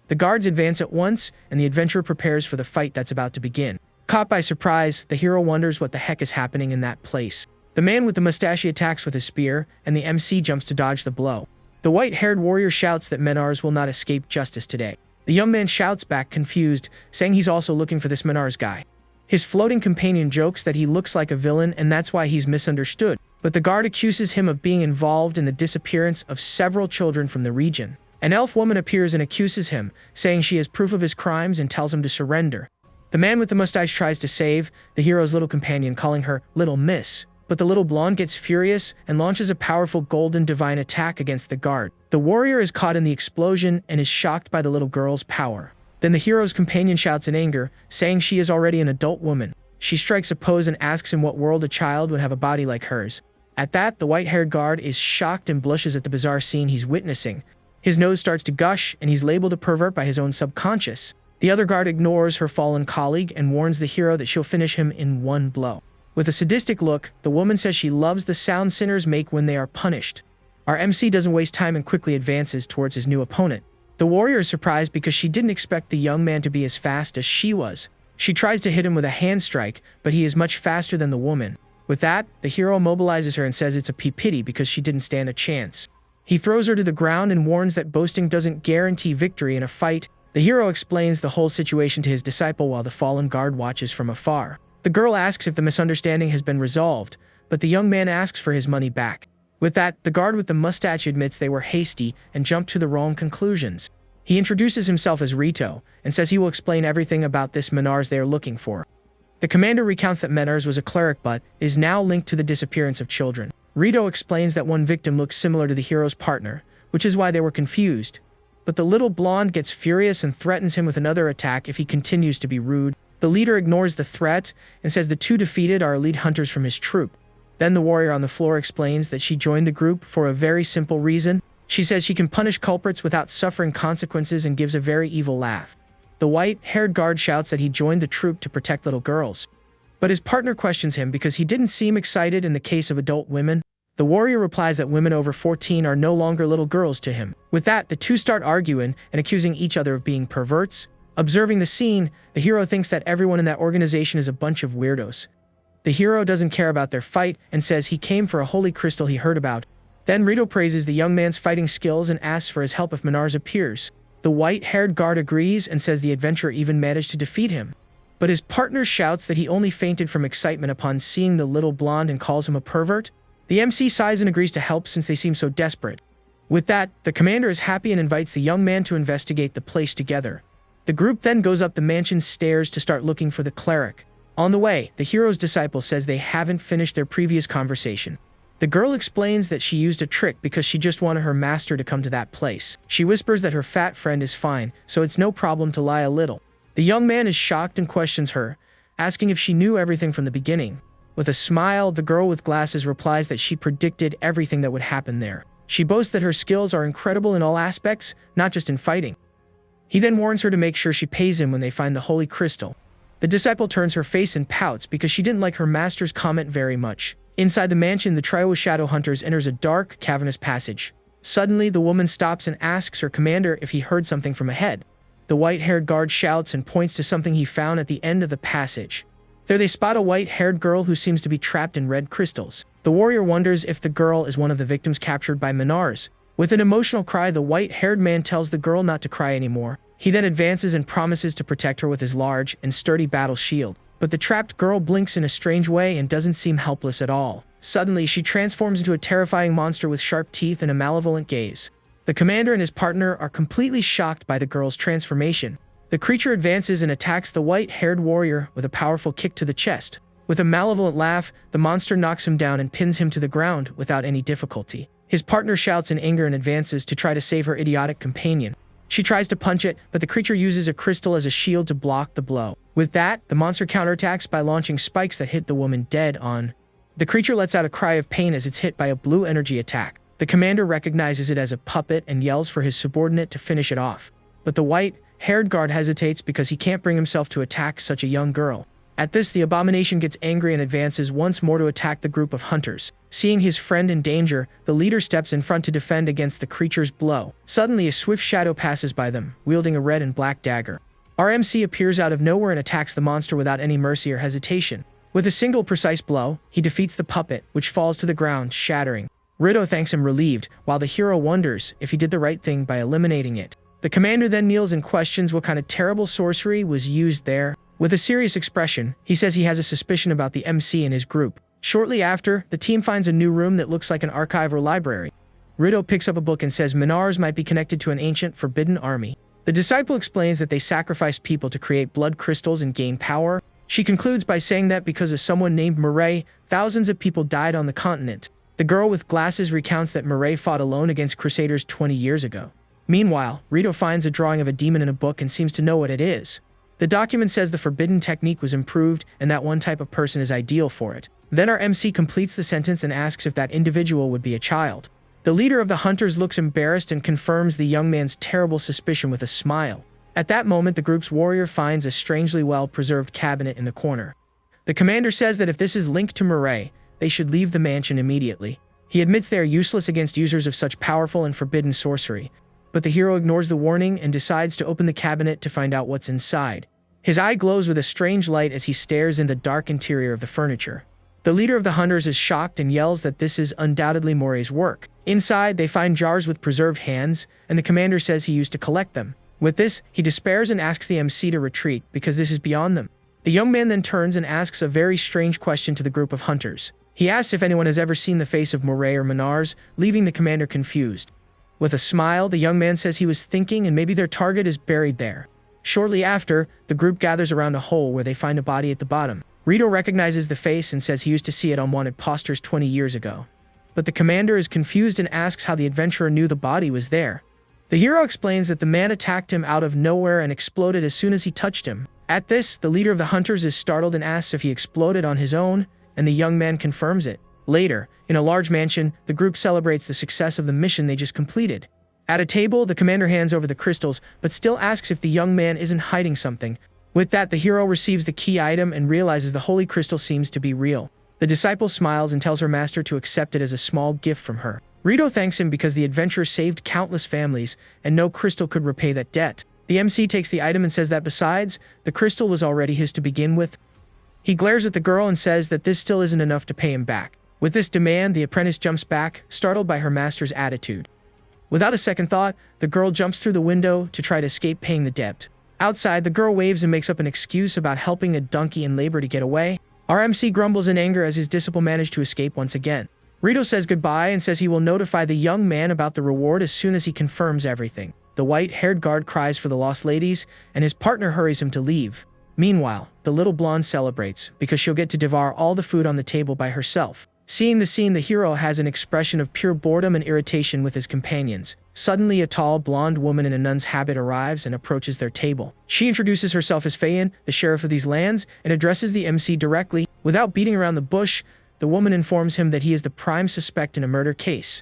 The guards advance at once, and the adventurer prepares for the fight that's about to begin. Caught by surprise, the hero wonders what the heck is happening in that place. The man with the mustache attacks with his spear, and the MC jumps to dodge the blow. The white-haired warrior shouts that Menars will not escape justice today. The young man shouts back, confused, saying he's also looking for this Menars guy. His floating companion jokes that he looks like a villain and that's why he's misunderstood, but the guard accuses him of being involved in the disappearance of several children from the region. An elf woman appears and accuses him, saying she has proof of his crimes and tells him to surrender. The man with the mustache tries to save the hero's little companion, calling her Little Miss, but the little blonde gets furious and launches a powerful golden divine attack against the guard. The warrior is caught in the explosion and is shocked by the little girl's power. Then the hero's companion shouts in anger, saying she is already an adult woman. She strikes a pose and asks in what world a child would have a body like hers. At that, the white-haired guard is shocked and blushes at the bizarre scene he's witnessing. His nose starts to gush and he's labeled a pervert by his own subconscious. The other guard ignores her fallen colleague and warns the hero that she'll finish him in one blow. With a sadistic look, the woman says she loves the sound sinners make when they are punished. Our MC doesn't waste time and quickly advances towards his new opponent. The warrior is surprised because she didn't expect the young man to be as fast as she was. She tries to hit him with a hand strike, but he is much faster than the woman. With that, the hero mobilizes her and says it's a pity because she didn't stand a chance. He throws her to the ground and warns that boasting doesn't guarantee victory in a fight. The hero explains the whole situation to his disciple while the fallen guard watches from afar. The girl asks if the misunderstanding has been resolved, but the young man asks for his money back. With that, the guard with the mustache admits they were hasty and jumped to the wrong conclusions. He introduces himself as Rito and says he will explain everything about this Menars they are looking for. The commander recounts that Menars was a cleric but is now linked to the disappearance of children. Rito explains that one victim looks similar to the hero's partner, which is why they were confused. but the little blonde gets furious and threatens him with another attack if he continues to be rude. The leader ignores the threat and says the two defeated are elite hunters from his troop. Then the warrior on the floor explains that she joined the group for a very simple reason. She says she can punish culprits without suffering consequences and gives a very evil laugh. The white-haired guard shouts that he joined the troop to protect little girls. But his partner questions him because he didn't seem excited in the case of adult women. The warrior replies that women over 14 are no longer little girls to him. With that, the two start arguing and accusing each other of being perverts. Observing the scene, the hero thinks that everyone in that organization is a bunch of weirdos. The hero doesn't care about their fight and says he came for a holy crystal he heard about. Then Rito praises the young man's fighting skills and asks for his help if Minars appears. The white-haired guard agrees and says the adventurer even managed to defeat him. But his partner shouts that he only fainted from excitement upon seeing the little blonde and calls him a pervert. The MC sighs and agrees to help since they seem so desperate. With that, the commander is happy and invites the young man to investigate the place together. The group then goes up the mansion's stairs to start looking for the cleric. On the way, the hero's disciple says they haven't finished their previous conversation. The girl explains that she used a trick because she just wanted her master to come to that place. She whispers that her fat friend is fine, so it's no problem to lie a little. The young man is shocked and questions her, asking if she knew everything from the beginning. With a smile, the girl with glasses replies that she predicted everything that would happen there. She boasts that her skills are incredible in all aspects, not just in fighting. He then warns her to make sure she pays him when they find the holy crystal. The disciple turns her face and pouts because she didn't like her master's comment very much. Inside the mansion, the trio of shadow hunters enters a dark, cavernous passage. Suddenly, the woman stops and asks her commander if he heard something from ahead. The white-haired guard shouts and points to something he found at the end of the passage. There they spot a white-haired girl who seems to be trapped in red crystals. The warrior wonders if the girl is one of the victims captured by Minars. With an emotional cry, the white-haired man tells the girl not to cry anymore. He then advances and promises to protect her with his large and sturdy battle shield. But the trapped girl blinks in a strange way and doesn't seem helpless at all. Suddenly, she transforms into a terrifying monster with sharp teeth and a malevolent gaze. The commander and his partner are completely shocked by the girl's transformation. The creature advances and attacks the white-haired warrior with a powerful kick to the chest. With a malevolent laugh, the monster knocks him down and pins him to the ground without any difficulty. His partner shouts in anger and advances to try to save her idiotic companion. She tries to punch it, but the creature uses a crystal as a shield to block the blow. With that, the monster counterattacks by launching spikes that hit the woman dead on. The creature lets out a cry of pain as it's hit by a blue energy attack. The commander recognizes it as a puppet and yells for his subordinate to finish it off. But the white-haired guard hesitates because he can't bring himself to attack such a young girl. At this, the abomination gets angry and advances once more to attack the group of hunters. Seeing his friend in danger, the leader steps in front to defend against the creature's blow. Suddenly, a swift shadow passes by them, wielding a red and black dagger. Our MC appears out of nowhere and attacks the monster without any mercy or hesitation. With a single precise blow, he defeats the puppet, which falls to the ground, shattering. Rito thanks him relieved, while the hero wonders if he did the right thing by eliminating it. The commander then kneels and questions what kind of terrible sorcery was used there. With a serious expression, he says he has a suspicion about the MC and his group. Shortly after, the team finds a new room that looks like an archive or library. Rito picks up a book and says Minars might be connected to an ancient, forbidden army. The disciple explains that they sacrificed people to create blood crystals and gain power. She concludes by saying that because of someone named Murray, thousands of people died on the continent. The girl with glasses recounts that Murray fought alone against Crusaders 20 years ago. Meanwhile, Rito finds a drawing of a demon in a book and seems to know what it is. The document says the forbidden technique was improved and that one type of person is ideal for it. Then our MC completes the sentence and asks if that individual would be a child. The leader of the hunters looks embarrassed and confirms the young man's terrible suspicion with a smile. At that moment, the group's warrior finds a strangely well-preserved cabinet in the corner. The commander says that if this is linked to Murray, they should leave the mansion immediately. He admits they are useless against users of such powerful and forbidden sorcery, but the hero ignores the warning and decides to open the cabinet to find out what's inside. His eye glows with a strange light as he stares in the dark interior of the furniture. The leader of the hunters is shocked and yells that this is undoubtedly Moray's work. Inside, they find jars with preserved hands, and the commander says he used to collect them. With this, he despairs and asks the MC to retreat because this is beyond them. The young man then turns and asks a very strange question to the group of hunters. He asks if anyone has ever seen the face of Moray or Minars, leaving the commander confused. With a smile, the young man says he was thinking and maybe their target is buried there. Shortly after, the group gathers around a hole where they find a body at the bottom. Rito recognizes the face and says he used to see it on wanted posters 20 years ago. But the commander is confused and asks how the adventurer knew the body was there. The hero explains that the man attacked him out of nowhere and exploded as soon as he touched him. At this, the leader of the hunters is startled and asks if he exploded on his own, and the young man confirms it. Later, in a large mansion, the group celebrates the success of the mission they just completed. At a table, the commander hands over the crystals, but still asks if the young man isn't hiding something. With that, the hero receives the key item and realizes the holy crystal seems to be real. The disciple smiles and tells her master to accept it as a small gift from her. Rito thanks him because the adventurer saved countless families, and no crystal could repay that debt. The MC takes the item and says that besides, the crystal was already his to begin with. He glares at the girl and says that this still isn't enough to pay him back. With this demand, the apprentice jumps back, startled by her master's attitude. Without a second thought, the girl jumps through the window to try to escape paying the debt. Outside, the girl waves and makes up an excuse about helping a donkey in labor to get away. Our MC grumbles in anger as his disciple managed to escape once again. Rito says goodbye and says he will notify the young man about the reward as soon as he confirms everything. The white-haired guard cries for the lost ladies, and his partner hurries him to leave. Meanwhile, the little blonde celebrates, because she'll get to devour all the food on the table by herself. Seeing the scene, the hero has an expression of pure boredom and irritation with his companions. Suddenly, a tall, blonde woman in a nun's habit arrives and approaches their table. She introduces herself as Fayin, the sheriff of these lands, and addresses the MC directly. Without beating around the bush, the woman informs him that he is the prime suspect in a murder case.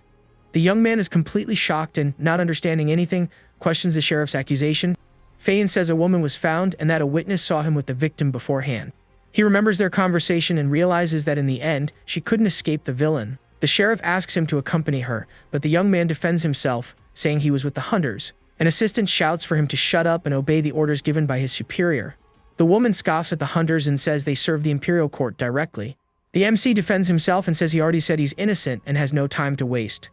The young man is completely shocked and, not understanding anything, questions the sheriff's accusation. Fayin says a woman was found and that a witness saw him with the victim beforehand. He remembers their conversation and realizes that in the end, she couldn't escape the villain. The sheriff asks him to accompany her, but the young man defends himself, saying he was with the hunters. An assistant shouts for him to shut up and obey the orders given by his superior. The woman scoffs at the hunters and says they serve the imperial court directly. The MC defends himself and says he already said he's innocent and has no time to waste.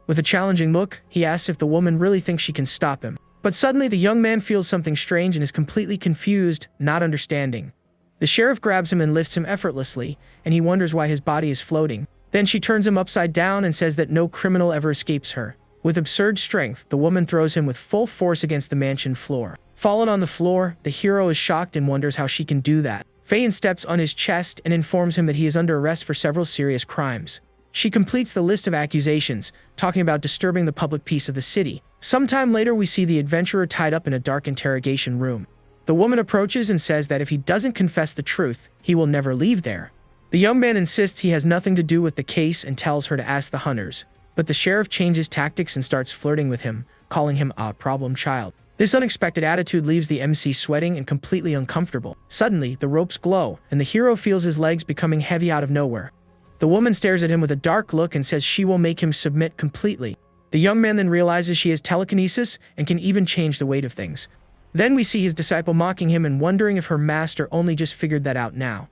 With a challenging look, he asks if the woman really thinks she can stop him. But suddenly the young man feels something strange and is completely confused, not understanding. The sheriff grabs him and lifts him effortlessly, and he wonders why his body is floating. Then she turns him upside down and says that no criminal ever escapes her. With absurd strength, the woman throws him with full force against the mansion floor. Fallen on the floor, the hero is shocked and wonders how she can do that. Fayin steps on his chest and informs him that he is under arrest for several serious crimes. She completes the list of accusations, talking about disturbing the public peace of the city. Sometime later, we see the adventurer tied up in a dark interrogation room. The woman approaches and says that if he doesn't confess the truth, he will never leave there. The young man insists he has nothing to do with the case and tells her to ask the hunters. But the sheriff changes tactics and starts flirting with him, calling him a problem child. This unexpected attitude leaves the MC sweating and completely uncomfortable. Suddenly, the ropes glow, and the hero feels his legs becoming heavy out of nowhere. The woman stares at him with a dark look and says she will make him submit completely. The young man then realizes she has telekinesis and can even change the weight of things. Then we see his disciple mocking him and wondering if her master only just figured that out now.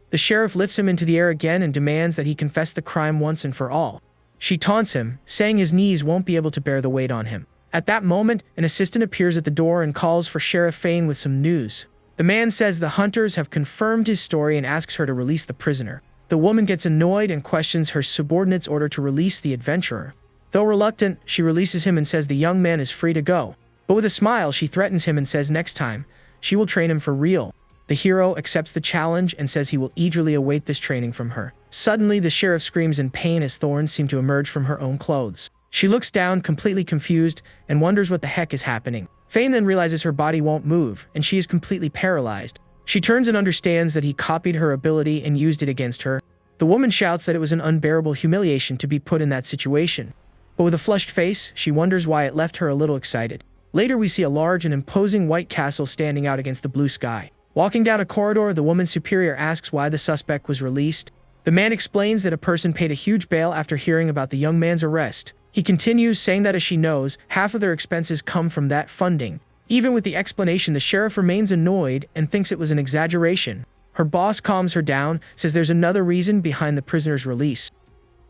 The sheriff lifts him into the air again and demands that he confess the crime once and for all. She taunts him, saying his knees won't be able to bear the weight on him. At that moment, an assistant appears at the door and calls for Sheriff Fayin with some news. The man says the hunters have confirmed his story and asks her to release the prisoner. The woman gets annoyed and questions her subordinate's order to release the adventurer. Though reluctant, she releases him and says the young man is free to go. But with a smile, she threatens him and says next time, she will train him for real. The hero accepts the challenge and says he will eagerly await this training from her. Suddenly, the sheriff screams in pain as thorns seem to emerge from her own clothes. She looks down, completely confused, and wonders what the heck is happening. Fayin then realizes her body won't move, and she is completely paralyzed. She turns and understands that he copied her ability and used it against her. The woman shouts that it was an unbearable humiliation to be put in that situation. But with a flushed face, she wonders why it left her a little excited. Later, we see a large and imposing white castle standing out against the blue sky. Walking down a corridor, the woman's superior asks why the suspect was released. The man explains that a person paid a huge bail after hearing about the young man's arrest. He continues, saying that as she knows, half of their expenses come from that funding. Even with the explanation, the sheriff remains annoyed and thinks it was an exaggeration. Her boss calms her down, says there's another reason behind the prisoner's release.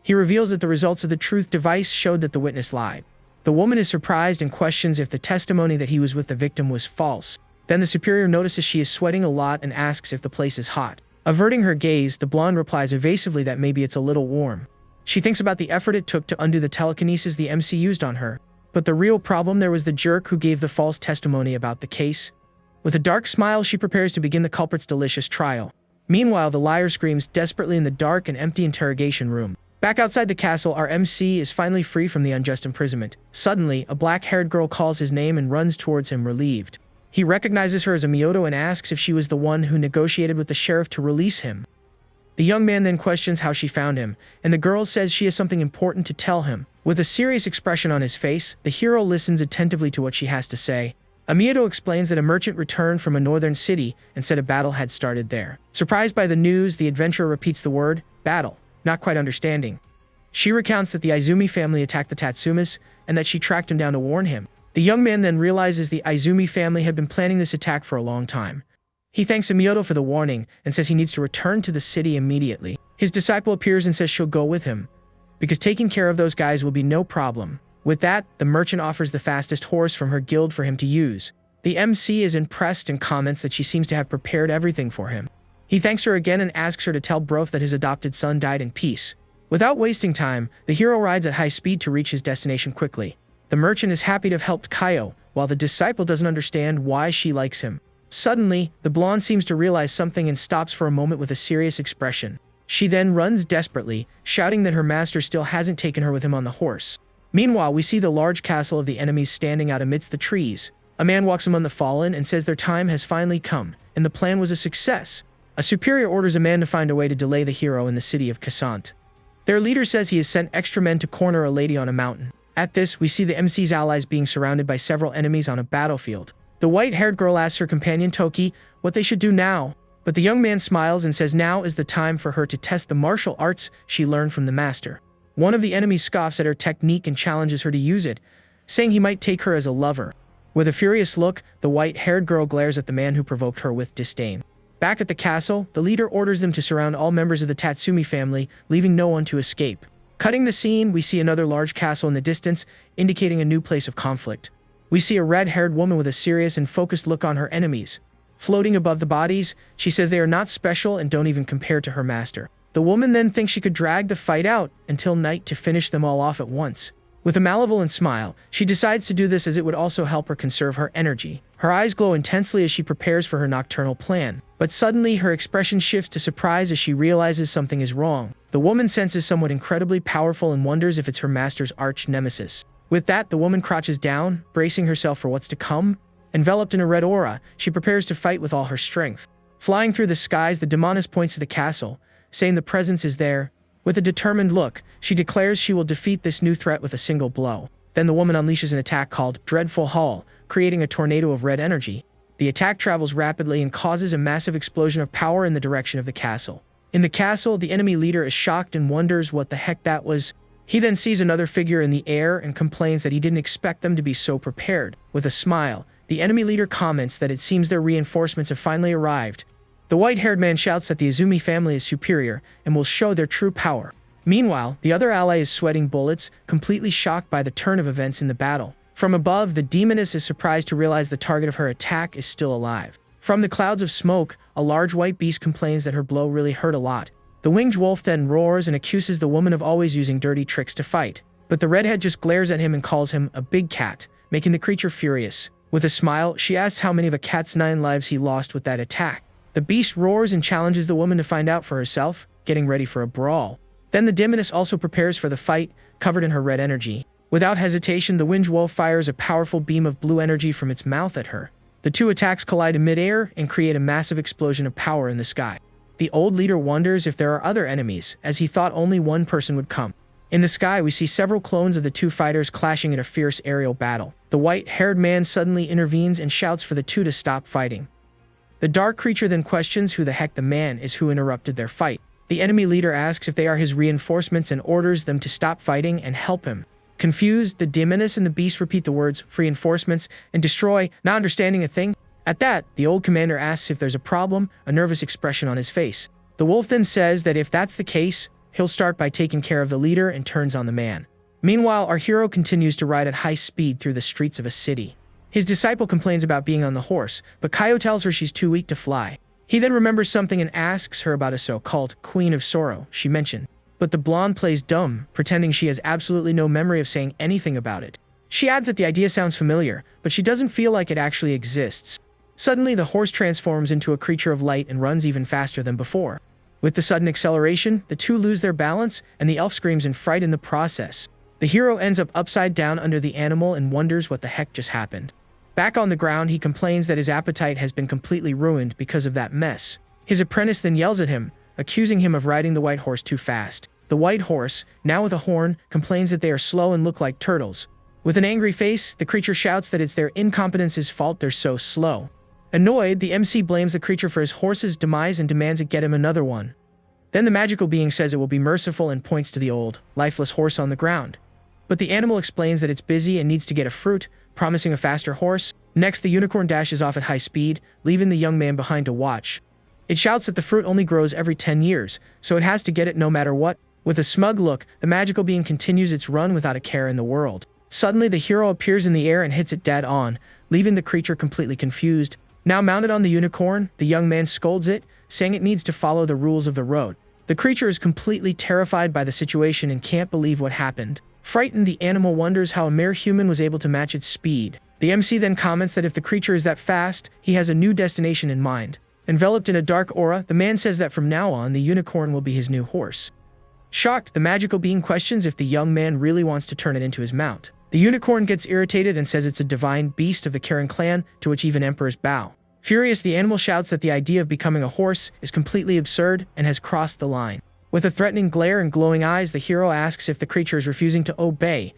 He reveals that the results of the truth device showed that the witness lied. The woman is surprised and questions if the testimony that he was with the victim was false. Then the superior notices she is sweating a lot and asks if the place is hot. Averting her gaze, the blonde replies evasively that maybe it's a little warm. She thinks about the effort it took to undo the telekinesis the MC used on her. But the real problem there was the jerk who gave the false testimony about the case. With a dark smile, she prepares to begin the culprit's delicious trial. Meanwhile, the liar screams desperately in the dark and empty interrogation room. Back outside the castle, our MC is finally free from the unjust imprisonment. Suddenly, a black-haired girl calls his name and runs towards him, relieved. He recognizes her as a Miyoto and asks if she was the one who negotiated with the sheriff to release him. The young man then questions how she found him, and the girl says she has something important to tell him. With a serious expression on his face, the hero listens attentively to what she has to say. Miyoto explains that a merchant returned from a northern city and said a battle had started there. Surprised by the news, the adventurer repeats the word, battle, not quite understanding. She recounts that the Izumi family attacked the Tatsumas and that she tracked him down to warn him. The young man then realizes the Izumi family had been planning this attack for a long time. He thanks Miyoto for the warning and says he needs to return to the city immediately. His disciple appears and says she'll go with him, because taking care of those guys will be no problem. With that, the merchant offers the fastest horse from her guild for him to use. The MC is impressed and comments that she seems to have prepared everything for him. He thanks her again and asks her to tell Brof that his adopted son died in peace. Without wasting time, the hero rides at high speed to reach his destination quickly. The merchant is happy to have helped Kaio, while the disciple doesn't understand why she likes him. Suddenly, the blonde seems to realize something and stops for a moment with a serious expression. She then runs desperately, shouting that her master still hasn't taken her with him on the horse. Meanwhile, we see the large castle of the enemies standing out amidst the trees. A man walks among the fallen and says their time has finally come, and the plan was a success. A superior orders a man to find a way to delay the hero in the city of Cassant. Their leader says he has sent extra men to corner a lady on a mountain. At this, we see the MC's allies being surrounded by several enemies on a battlefield. The white-haired girl asks her companion Toki what they should do now, but the young man smiles and says now is the time for her to test the martial arts she learned from the master. One of the enemies scoffs at her technique and challenges her to use it, saying he might take her as a lover. With a furious look, the white-haired girl glares at the man who provoked her with disdain. Back at the castle, the leader orders them to surround all members of the Tatsumi family, leaving no one to escape. Cutting the scene, we see another large castle in the distance, indicating a new place of conflict. We see a red-haired woman with a serious and focused look on her enemies. Floating above the bodies, she says they are not special and don't even compare to her master. The woman then thinks she could drag the fight out until night to finish them all off at once. With a malevolent smile, she decides to do this as it would also help her conserve her energy. Her eyes glow intensely as she prepares for her nocturnal plan. But suddenly, her expression shifts to surprise as she realizes something is wrong. The woman senses someone incredibly powerful and wonders if it's her master's arch-nemesis. With that, the woman crouches down, bracing herself for what's to come. Enveloped in a red aura, she prepares to fight with all her strength. Flying through the skies, the demoness points to the castle, saying the presence is there. With a determined look, she declares she will defeat this new threat with a single blow. Then the woman unleashes an attack called Dreadful Haul, creating a tornado of red energy. The attack travels rapidly and causes a massive explosion of power in the direction of the castle. In the castle, the enemy leader is shocked and wonders what the heck that was. He then sees another figure in the air and complains that he didn't expect them to be so prepared. With a smile, the enemy leader comments that it seems their reinforcements have finally arrived. The white-haired man shouts that the Izumi family is superior and will show their true power. Meanwhile, the other ally is sweating bullets, completely shocked by the turn of events in the battle. From above, the demoness is surprised to realize the target of her attack is still alive. From the clouds of smoke, a large white beast complains that her blow really hurt a lot. The winged wolf then roars and accuses the woman of always using dirty tricks to fight. But the redhead just glares at him and calls him a big cat, making the creature furious. With a smile, she asks how many of a cat's 9 lives he lost with that attack. The beast roars and challenges the woman to find out for herself, getting ready for a brawl. Then the demoness also prepares for the fight, covered in her red energy. Without hesitation, the winged wolf fires a powerful beam of blue energy from its mouth at her. The two attacks collide in midair and create a massive explosion of power in the sky. The old leader wonders if there are other enemies, as he thought only one person would come. In the sky, we see several clones of the two fighters clashing in a fierce aerial battle. The white-haired man suddenly intervenes and shouts for the two to stop fighting. The dark creature then questions who the heck the man is who interrupted their fight. The enemy leader asks if they are his reinforcements and orders them to stop fighting and help him. Confused, the demoness and the beast repeat the words reinforcements and destroy, not understanding a thing. At that, the old commander asks if there's a problem, a nervous expression on his face. The wolf then says that if that's the case, he'll start by taking care of the leader and turns on the man. Meanwhile, our hero continues to ride at high speed through the streets of a city. His disciple complains about being on the horse, but Kaio tells her she's too weak to fly. He then remembers something and asks her about a so-called Queen of Sorrow she mentioned. But the blonde plays dumb, pretending she has absolutely no memory of saying anything about it. She adds that the idea sounds familiar, but she doesn't feel like it actually exists. Suddenly, the horse transforms into a creature of light and runs even faster than before. With the sudden acceleration, the two lose their balance, and the elf screams in fright in the process. The hero ends up upside down under the animal and wonders what the heck just happened. Back on the ground, he complains that his appetite has been completely ruined because of that mess. His apprentice then yells at him, accusing him of riding the white horse too fast. The white horse, now with a horn, complains that they are slow and look like turtles. With an angry face, the creature shouts that it's their incompetence's fault they're so slow. Annoyed, the MC blames the creature for his horse's demise and demands it get him another one. Then the magical being says it will be merciful and points to the old, lifeless horse on the ground. But the animal explains that it's busy and needs to get a fruit, promising a faster horse. Next, the unicorn dashes off at high speed, leaving the young man behind to watch. It shouts that the fruit only grows every 10 years, so it has to get it no matter what. With a smug look, the magical being continues its run without a care in the world. Suddenly, the hero appears in the air and hits it dead on, leaving the creature completely confused. Now mounted on the unicorn, the young man scolds it, saying it needs to follow the rules of the road. The creature is completely terrified by the situation and can't believe what happened. Frightened, the animal wonders how a mere human was able to match its speed. The MC then comments that if the creature is that fast, he has a new destination in mind. Enveloped in a dark aura, the man says that from now on, the unicorn will be his new horse. Shocked, the magical being questions if the young man really wants to turn it into his mount. The unicorn gets irritated and says it's a divine beast of the Karen clan, to which even emperors bow. Furious, the animal shouts that the idea of becoming a horse is completely absurd and has crossed the line. With a threatening glare and glowing eyes, the hero asks if the creature is refusing to obey.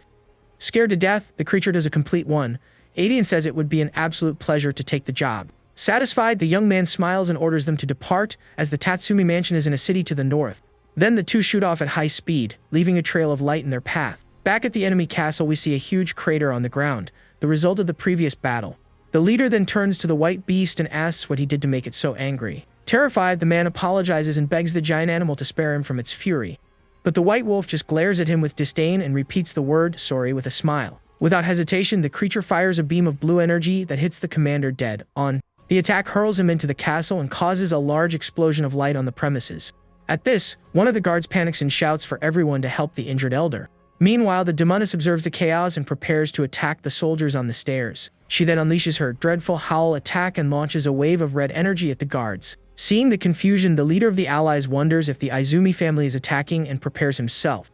Scared to death, the creature does a complete 180 and says it would be an absolute pleasure to take the job. Satisfied, the young man smiles and orders them to depart, as the Tatsumi mansion is in a city to the north. Then the two shoot off at high speed, leaving a trail of light in their path. Back at the enemy castle, we see a huge crater on the ground, the result of the previous battle. The leader then turns to the white beast and asks what he did to make it so angry. Terrified, the man apologizes and begs the giant animal to spare him from its fury. But the white wolf just glares at him with disdain and repeats the word sorry with a smile. Without hesitation, the creature fires a beam of blue energy that hits the commander dead on. The attack hurls him into the castle and causes a large explosion of light on the premises. At this, one of the guards panics and shouts for everyone to help the injured elder. Meanwhile, the demoness observes the chaos and prepares to attack the soldiers on the stairs. She then unleashes her dreadful howl attack and launches a wave of red energy at the guards. Seeing the confusion, the leader of the allies wonders if the Izumi family is attacking and prepares himself.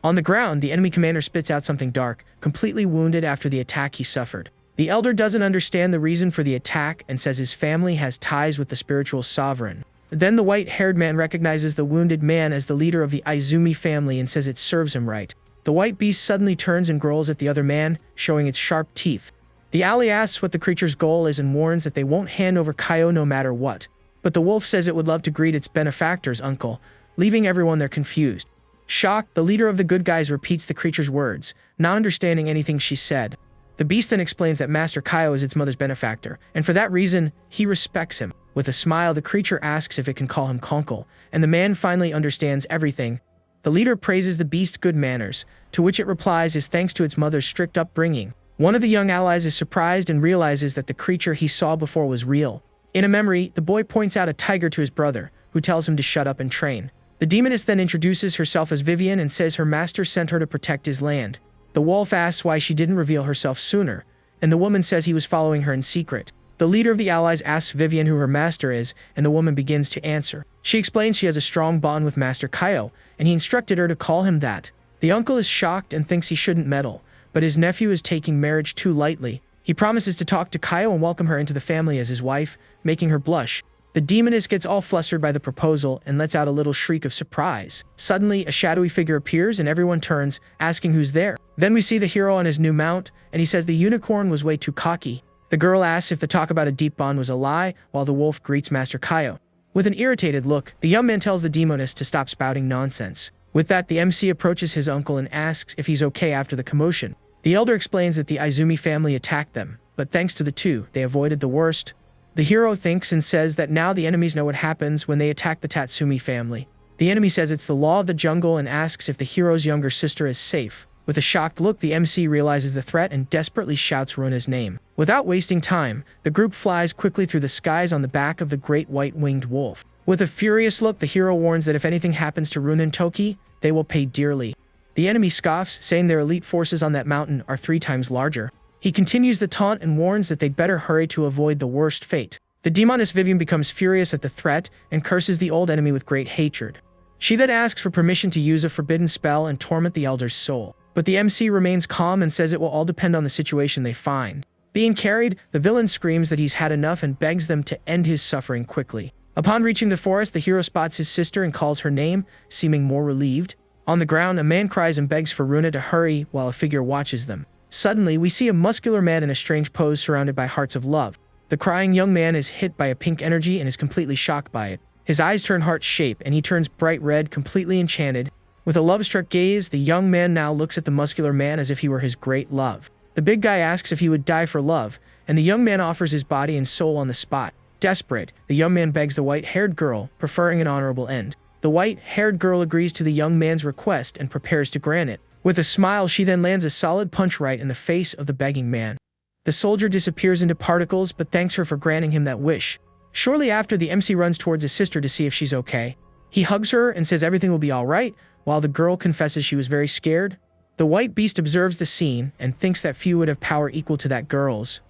On the ground, the enemy commander spits out something dark, completely wounded after the attack he suffered. The elder doesn't understand the reason for the attack and says his family has ties with the spiritual sovereign. Then the white-haired man recognizes the wounded man as the leader of the Izumi family and says it serves him right. The white beast suddenly turns and growls at the other man, showing its sharp teeth. The ally asks what the creature's goal is and warns that they won't hand over Kaio no matter what. But the wolf says it would love to greet its benefactor's uncle, leaving everyone there confused. Shocked, the leader of the good guys repeats the creature's words, not understanding anything she said. The beast then explains that Master Kaio is its mother's benefactor, and for that reason, he respects him. With a smile, the creature asks if it can call him Konkle, and the man finally understands everything. The leader praises the beast's good manners, to which it replies is thanks to its mother's strict upbringing. One of the young allies is surprised and realizes that the creature he saw before was real. In a memory, the boy points out a tiger to his brother, who tells him to shut up and train. The demoness then introduces herself as Vivian and says her master sent her to protect his land. The wolf asks why she didn't reveal herself sooner, and the woman says he was following her in secret. The leader of the allies asks Vivian who her master is, and the woman begins to answer. She explains she has a strong bond with Master Kaio, and he instructed her to call him that. The uncle is shocked and thinks he shouldn't meddle, but his nephew is taking marriage too lightly. He promises to talk to Kaio and welcome her into the family as his wife, making her blush. The demoness gets all flustered by the proposal and lets out a little shriek of surprise. Suddenly, a shadowy figure appears and everyone turns, asking who's there. Then we see the hero on his new mount, and he says the unicorn was way too cocky. The girl asks if the talk about a deep bond was a lie, while the wolf greets Master Kaio. With an irritated look, the young man tells the demoness to stop spouting nonsense. With that, the MC approaches his uncle and asks if he's okay after the commotion. The elder explains that the Izumi family attacked them, but thanks to the two, they avoided the worst. The hero thinks and says that now the enemies know what happens when they attack the Tatsumi family. The enemy says it's the law of the jungle and asks if the hero's younger sister is safe. With a shocked look, the MC realizes the threat and desperately shouts Runa's name. Without wasting time, the group flies quickly through the skies on the back of the great white-winged wolf. With a furious look, the hero warns that if anything happens to Runa and Toki, they will pay dearly. The enemy scoffs, saying their elite forces on that mountain are 3 times larger. He continues the taunt and warns that they'd better hurry to avoid the worst fate. The demoness Vivian becomes furious at the threat and curses the old enemy with great hatred. She then asks for permission to use a forbidden spell and torment the elder's soul. But the MC remains calm and says it will all depend on the situation they find. Being carried, the villain screams that he's had enough and begs them to end his suffering quickly. Upon reaching the forest, the hero spots his sister and calls her name, seeming more relieved. On the ground, a man cries and begs for Runa to hurry while a figure watches them. Suddenly, we see a muscular man in a strange pose surrounded by hearts of love. The crying young man is hit by a pink energy and is completely shocked by it. His eyes turn heart-shaped and he turns bright red, completely enchanted. With a love-struck gaze, the young man now looks at the muscular man as if he were his great love. The big guy asks if he would die for love, and the young man offers his body and soul on the spot. Desperate, the young man begs the white-haired girl, preferring an honorable end. The white-haired girl agrees to the young man's request and prepares to grant it. With a smile, she then lands a solid punch right in the face of the begging man. The soldier disappears into particles but thanks her for granting him that wish. Shortly after, the MC runs towards his sister to see if she's okay. He hugs her and says everything will be alright, while the girl confesses she was very scared. The white beast observes the scene and thinks that few would have power equal to that girl's.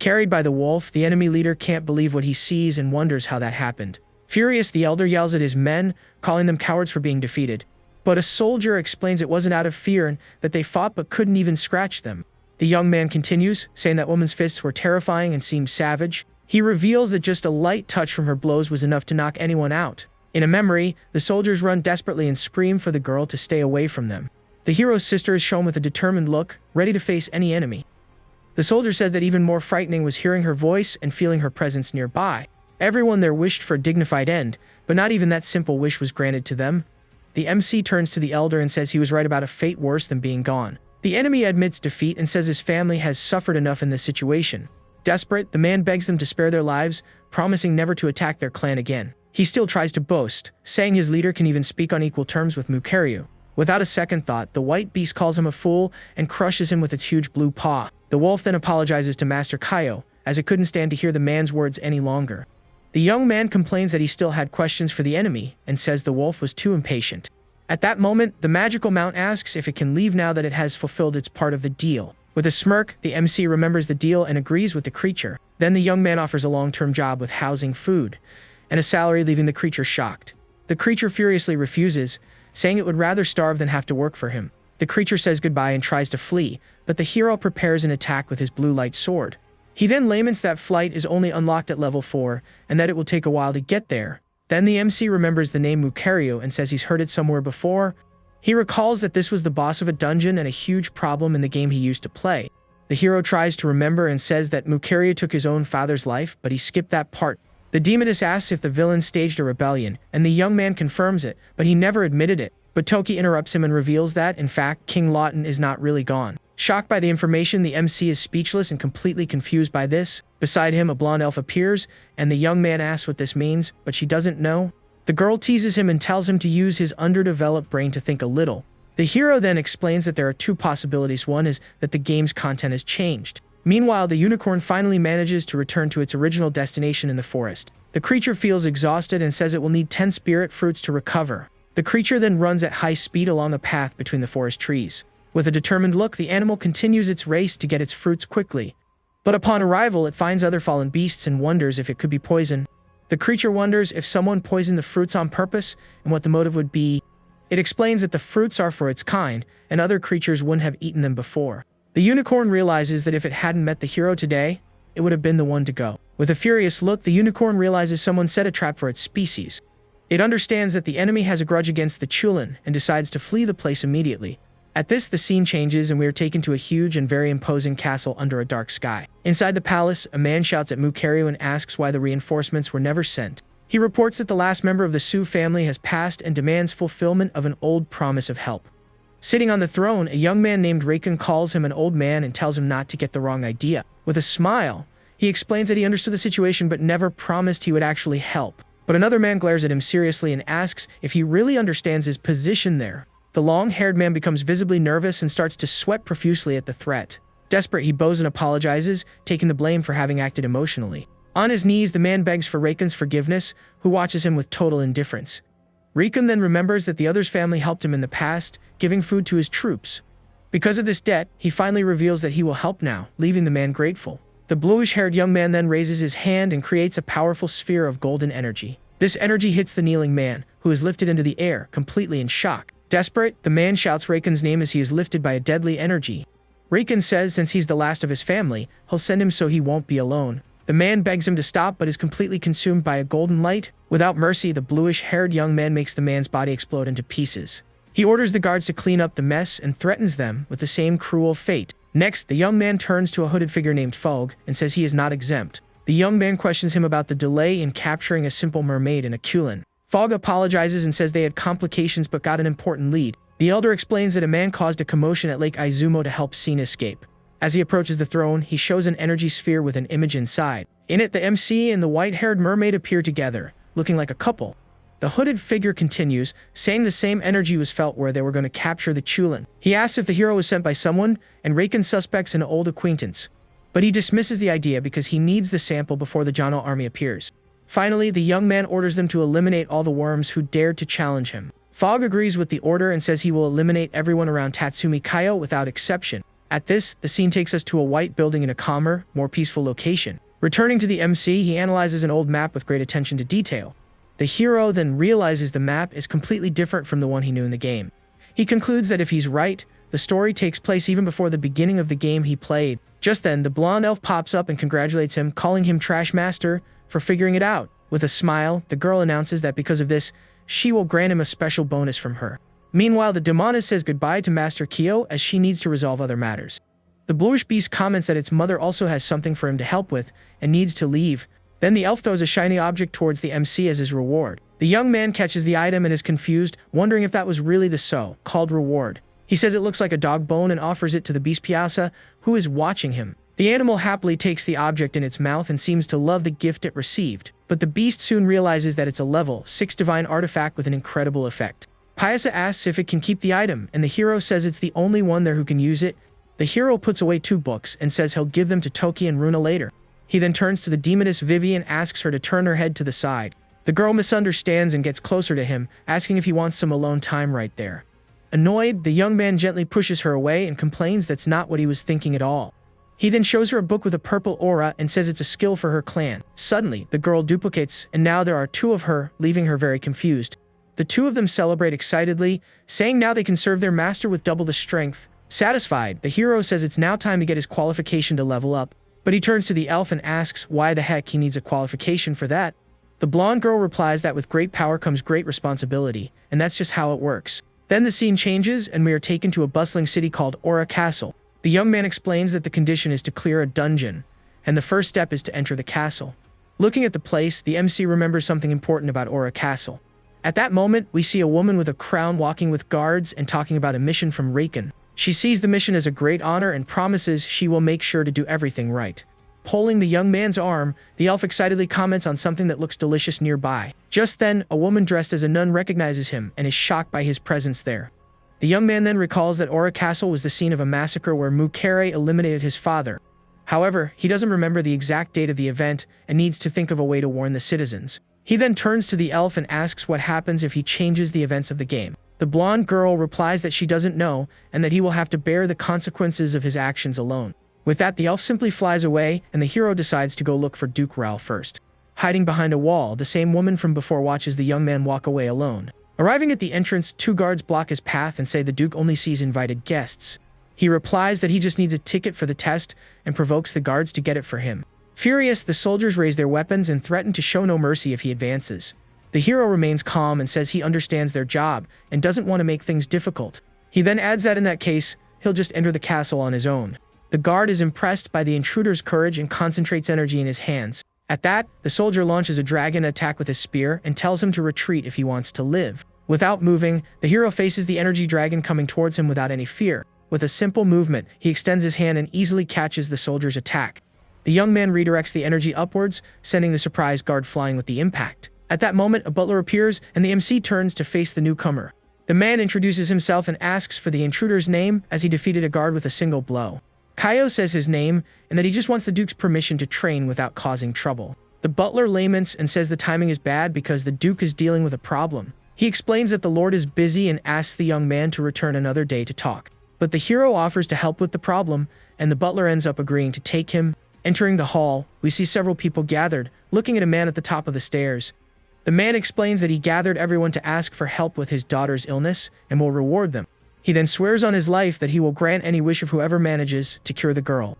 Carried by the wolf, the enemy leader can't believe what he sees and wonders how that happened. Furious, the elder yells at his men, calling them cowards for being defeated. But a soldier explains it wasn't out of fear and that they fought but couldn't even scratch them. The young man continues, saying that woman's fists were terrifying and seemed savage. He reveals that just a light touch from her blows was enough to knock anyone out. In a memory, the soldiers run desperately and scream for the girl to stay away from them. The hero's sister is shown with a determined look, ready to face any enemy. The soldier says that even more frightening was hearing her voice and feeling her presence nearby. Everyone there wished for a dignified end, but not even that simple wish was granted to them. The MC turns to the elder and says he was right about a fate worse than being gone. The enemy admits defeat and says his family has suffered enough in this situation. Desperate, the man begs them to spare their lives, promising never to attack their clan again. He still tries to boast, saying his leader can even speak on equal terms with Mukariu. Without a second thought, the white beast calls him a fool and crushes him with its huge blue paw. The wolf then apologizes to Master Kaio, as it couldn't stand to hear the man's words any longer. The young man complains that he still had questions for the enemy and says the wolf was too impatient. At that moment, the magical mount asks if it can leave now that it has fulfilled its part of the deal. With a smirk, the MC remembers the deal and agrees with the creature. Then the young man offers a long-term job with housing, food, and a salary, leaving the creature shocked. The creature furiously refuses, saying it would rather starve than have to work for him. The creature says goodbye and tries to flee, but the hero prepares an attack with his blue light sword. He then laments that flight is only unlocked at level 4, and that it will take a while to get there. Then the MC remembers the name Mukariu and says he's heard it somewhere before. He recalls that this was the boss of a dungeon and a huge problem in the game he used to play. The hero tries to remember and says that Mukariu took his own father's life, but he skipped that part. The demoness asks if the villain staged a rebellion, and the young man confirms it, but he never admitted it. But Toki interrupts him and reveals that, in fact, King Lawton is not really gone. Shocked by the information, the MC is speechless and completely confused by this. Beside him, a blonde elf appears, and the young man asks what this means, but she doesn't know. The girl teases him and tells him to use his underdeveloped brain to think a little. The hero then explains that there are two possibilities. One is that the game's content has changed. Meanwhile, the unicorn finally manages to return to its original destination in the forest. The creature feels exhausted and says it will need 10 spirit fruits to recover. The creature then runs at high speed along a path between the forest trees. With a determined look, the animal continues its race to get its fruits quickly. But upon arrival, it finds other fallen beasts and wonders if it could be poison. The creature wonders if someone poisoned the fruits on purpose and what the motive would be. It explains that the fruits are for its kind, and other creatures wouldn't have eaten them before. The unicorn realizes that if it hadn't met the hero today, it would have been the one to go. With a furious look, the unicorn realizes someone set a trap for its species. It understands that the enemy has a grudge against the Chulin and decides to flee the place immediately. At this, the scene changes and we are taken to a huge and very imposing castle under a dark sky. Inside the palace, a man shouts at Mukariu and asks why the reinforcements were never sent. He reports that the last member of the Su family has passed and demands fulfillment of an old promise of help. Sitting on the throne, a young man named Raikun calls him an old man and tells him not to get the wrong idea. With a smile, he explains that he understood the situation but never promised he would actually help. But another man glares at him seriously and asks if he really understands his position there. The long-haired man becomes visibly nervous and starts to sweat profusely at the threat. Desperate, he bows and apologizes, taking the blame for having acted emotionally. On his knees, the man begs for Raikun's forgiveness, who watches him with total indifference. Raikun then remembers that the other's family helped him in the past, giving food to his troops. Because of this debt, he finally reveals that he will help now, leaving the man grateful. The bluish-haired young man then raises his hand and creates a powerful sphere of golden energy. This energy hits the kneeling man, who is lifted into the air, completely in shock. Desperate, the man shouts Reiken's name as he is lifted by a deadly energy. Reiken says since he's the last of his family, he'll send him so he won't be alone. The man begs him to stop but is completely consumed by a golden light. Without mercy, the bluish-haired young man makes the man's body explode into pieces. He orders the guards to clean up the mess and threatens them with the same cruel fate. Next, the young man turns to a hooded figure named Fogg and says he is not exempt. The young man questions him about the delay in capturing a simple mermaid in a culin. Fogg apologizes and says they had complications but got an important lead. The elder explains that a man caused a commotion at Lake Izumo to help Scene escape. As he approaches the throne, he shows an energy sphere with an image inside. In it, the MC and the white-haired mermaid appear together, looking like a couple. The hooded figure continues, saying the same energy was felt where they were going to capture the Chulin. He asks if the hero was sent by someone, and Reiken suspects an old acquaintance. But he dismisses the idea because he needs the sample before the Jano army appears. Finally, the young man orders them to eliminate all the worms who dared to challenge him. Fogg agrees with the order and says he will eliminate everyone around Tatsumi Kaio without exception. At this, the scene takes us to a white building in a calmer, more peaceful location. Returning to the MC, he analyzes an old map with great attention to detail. The hero then realizes the map is completely different from the one he knew in the game. He concludes that if he's right, the story takes place even before the beginning of the game he played. Just then, the blonde elf pops up and congratulates him, calling him Trash Master for figuring it out. With a smile, the girl announces that because of this, she will grant him a special bonus from her. Meanwhile, the demoness says goodbye to Master Kyo as she needs to resolve other matters. The bluish beast comments that its mother also has something for him to help with and needs to leave. Then the elf throws a shiny object towards the MC as his reward. The young man catches the item and is confused, wondering if that was really the so-called reward. He says it looks like a dog bone and offers it to the beast Piazza, who is watching him. The animal happily takes the object in its mouth and seems to love the gift it received. But the beast soon realizes that it's a level 6 divine artifact with an incredible effect. Piazza asks if it can keep the item, and the hero says it's the only one there who can use it. The hero puts away 2 books and says he'll give them to Toki and Runa later. He then turns to the demoness Vivi and asks her to turn her head to the side. The girl misunderstands and gets closer to him, asking if he wants some alone time right there. Annoyed, the young man gently pushes her away and complains that's not what he was thinking at all. He then shows her a book with a purple aura and says it's a skill for her clan. Suddenly, the girl duplicates, and now there are 2 of her, leaving her very confused. The 2 of them celebrate excitedly, saying now they can serve their master with double the strength. Satisfied, the hero says it's now time to get his qualification to level up, but he turns to the elf and asks why the heck he needs a qualification for that. The blonde girl replies that with great power comes great responsibility, and that's just how it works. Then the scene changes, and we are taken to a bustling city called Aura Castle. The young man explains that the condition is to clear a dungeon, and the first step is to enter the castle. Looking at the place, the MC remembers something important about Aura Castle. At that moment, we see a woman with a crown walking with guards and talking about a mission from Reiken. She sees the mission as a great honor and promises she will make sure to do everything right. Pulling the young man's arm, the elf excitedly comments on something that looks delicious nearby. Just then, a woman dressed as a nun recognizes him and is shocked by his presence there. The young man then recalls that Aura Castle was the scene of a massacre where Mukere eliminated his father. However, he doesn't remember the exact date of the event and needs to think of a way to warn the citizens. He then turns to the elf and asks what happens if he changes the events of the game. The blonde girl replies that she doesn't know and that he will have to bear the consequences of his actions alone. With that, the elf simply flies away and the hero decides to go look for Duke Raoul first. Hiding behind a wall, the same woman from before watches the young man walk away alone. Arriving at the entrance, 2 guards block his path and say the Duke only sees invited guests. He replies that he just needs a ticket for the test and provokes the guards to get it for him. Furious, the soldiers raise their weapons and threaten to show no mercy if he advances. The hero remains calm and says he understands their job and doesn't want to make things difficult. He then adds that in that case, he'll just enter the castle on his own. The guard is impressed by the intruder's courage and concentrates energy in his hands. At that, the soldier launches a dragon attack with his spear and tells him to retreat if he wants to live. Without moving, the hero faces the energy dragon coming towards him without any fear. With a simple movement, he extends his hand and easily catches the soldier's attack. The young man redirects the energy upwards, sending the surprised guard flying with the impact. At that moment, a butler appears, and the MC turns to face the newcomer. The man introduces himself and asks for the intruder's name as he defeated a guard with a single blow. Kaio says his name, and that he just wants the Duke's permission to train without causing trouble. The butler laments and says the timing is bad because the Duke is dealing with a problem. He explains that the Lord is busy and asks the young man to return another day to talk. But the hero offers to help with the problem, and the butler ends up agreeing to take him. Entering the hall, we see several people gathered, looking at a man at the top of the stairs. The man explains that he gathered everyone to ask for help with his daughter's illness and will reward them. He then swears on his life that he will grant any wish of whoever manages to cure the girl.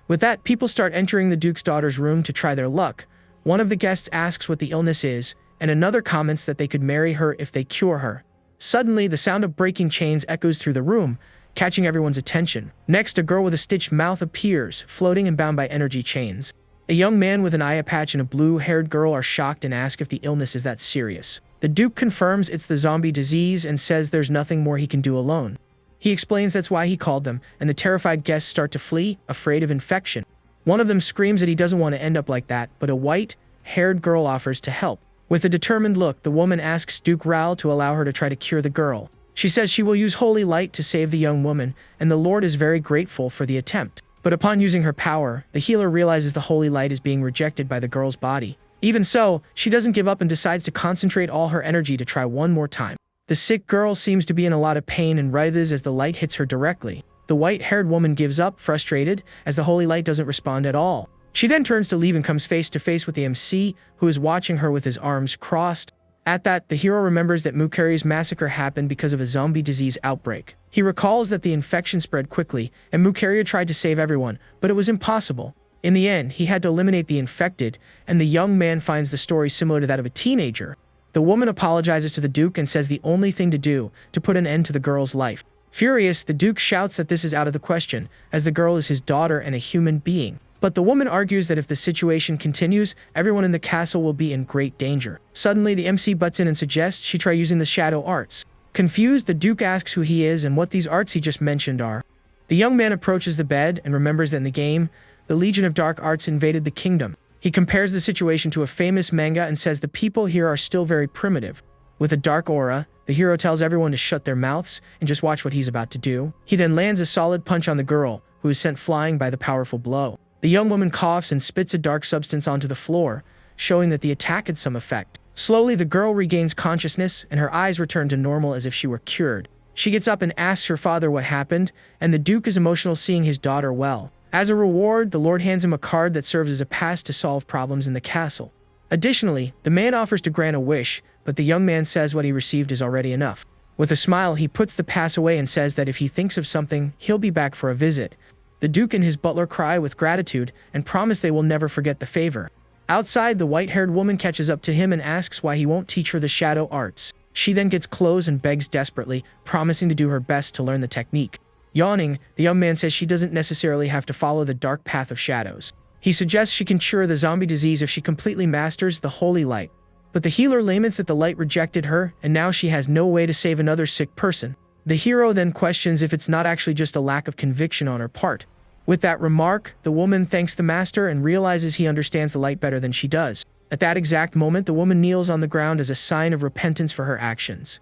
With that, people start entering the Duke's daughter's room to try their luck. One of the guests asks what the illness is, and another comments that they could marry her if they cure her. Suddenly, the sound of breaking chains echoes through the room, catching everyone's attention. Next, a girl with a stitched mouth appears, floating and bound by energy chains. A young man with an eye patch and a blue-haired girl are shocked and ask if the illness is that serious. The Duke confirms it's the zombie disease and says there's nothing more he can do alone. He explains that's why he called them, and the terrified guests start to flee, afraid of infection. One of them screams that he doesn't want to end up like that, but a white-haired girl offers to help. With a determined look, the woman asks Duke Raoul to allow her to try to cure the girl. She says she will use holy light to save the young woman, and the Lord is very grateful for the attempt. But upon using her power, the healer realizes the holy light is being rejected by the girl's body. Even so, she doesn't give up and decides to concentrate all her energy to try one more time. The sick girl seems to be in a lot of pain and writhes as the light hits her directly. The white-haired woman gives up, frustrated, as the holy light doesn't respond at all. She then turns to leave and comes face to face with the MC, who is watching her with his arms crossed. At that, the hero remembers that Mukari's massacre happened because of a zombie disease outbreak. He recalls that the infection spread quickly, and Mukari tried to save everyone, but it was impossible. In the end, he had to eliminate the infected, and the young man finds the story similar to that of a teenager. The woman apologizes to the Duke and says the only thing to do to put an end to the girl's life. Furious, the Duke shouts that this is out of the question, as the girl is his daughter and a human being. But the woman argues that if the situation continues, everyone in the castle will be in great danger. Suddenly, the MC butts in and suggests she try using the shadow arts. Confused, the Duke asks who he is and what these arts he just mentioned are. The young man approaches the bed and remembers that in the game, the Legion of Dark Arts invaded the kingdom. He compares the situation to a famous manga and says the people here are still very primitive. With a dark aura, the hero tells everyone to shut their mouths and just watch what he's about to do. He then lands a solid punch on the girl, who is sent flying by the powerful blow. The young woman coughs and spits a dark substance onto the floor, showing that the attack had some effect. Slowly, the girl regains consciousness, and her eyes return to normal as if she were cured. She gets up and asks her father what happened, and the Duke is emotional seeing his daughter well. As a reward, the Lord hands him a card that serves as a pass to solve problems in the castle. Additionally, the man offers to grant a wish, but the young man says what he received is already enough. With a smile, he puts the pass away and says that if he thinks of something, he'll be back for a visit. The Duke and his butler cry with gratitude and promise they will never forget the favor. Outside, the white-haired woman catches up to him and asks why he won't teach her the shadow arts. She then gets close and begs desperately, promising to do her best to learn the technique. Yawning, the young man says she doesn't necessarily have to follow the dark path of shadows. He suggests she can cure the zombie disease if she completely masters the holy light. But the healer laments that the light rejected her, and now she has no way to save another sick person. The hero then questions if it's not actually just a lack of conviction on her part. With that remark, the woman thanks the master and realizes he understands the light better than she does. At that exact moment, the woman kneels on the ground as a sign of repentance for her actions.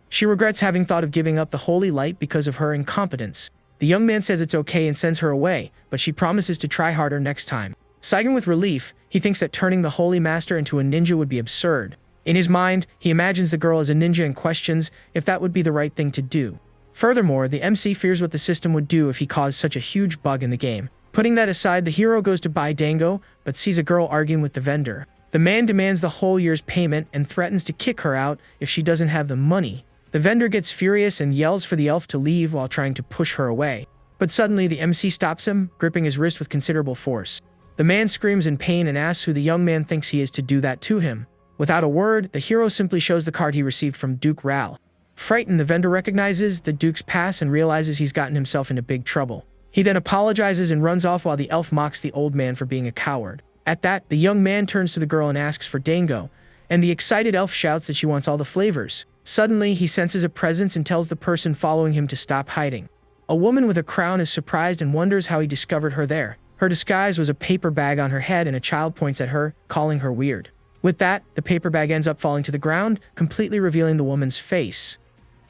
She regrets having thought of giving up the holy light because of her incompetence. The young man says it's okay and sends her away, but she promises to try harder next time. Sighing with relief, he thinks that turning the holy master into a ninja would be absurd. In his mind, he imagines the girl as a ninja and questions if that would be the right thing to do. Furthermore, the MC fears what the system would do if he caused such a huge bug in the game. Putting that aside, the hero goes to buy dango, but sees a girl arguing with the vendor. The man demands the whole year's payment and threatens to kick her out if she doesn't have the money. The vendor gets furious and yells for the elf to leave while trying to push her away. But suddenly, the MC stops him, gripping his wrist with considerable force. The man screams in pain and asks who the young man thinks he is to do that to him. Without a word, the hero simply shows the card he received from Duke Raoul. Frightened, the vendor recognizes the Duke's pass and realizes he's gotten himself into big trouble. He then apologizes and runs off while the elf mocks the old man for being a coward. At that, the young man turns to the girl and asks for dango, and the excited elf shouts that she wants all the flavors. Suddenly, he senses a presence and tells the person following him to stop hiding. A woman with a crown is surprised and wonders how he discovered her there. Her disguise was a paper bag on her head, and a child points at her, calling her weird. With that, the paper bag ends up falling to the ground, completely revealing the woman's face.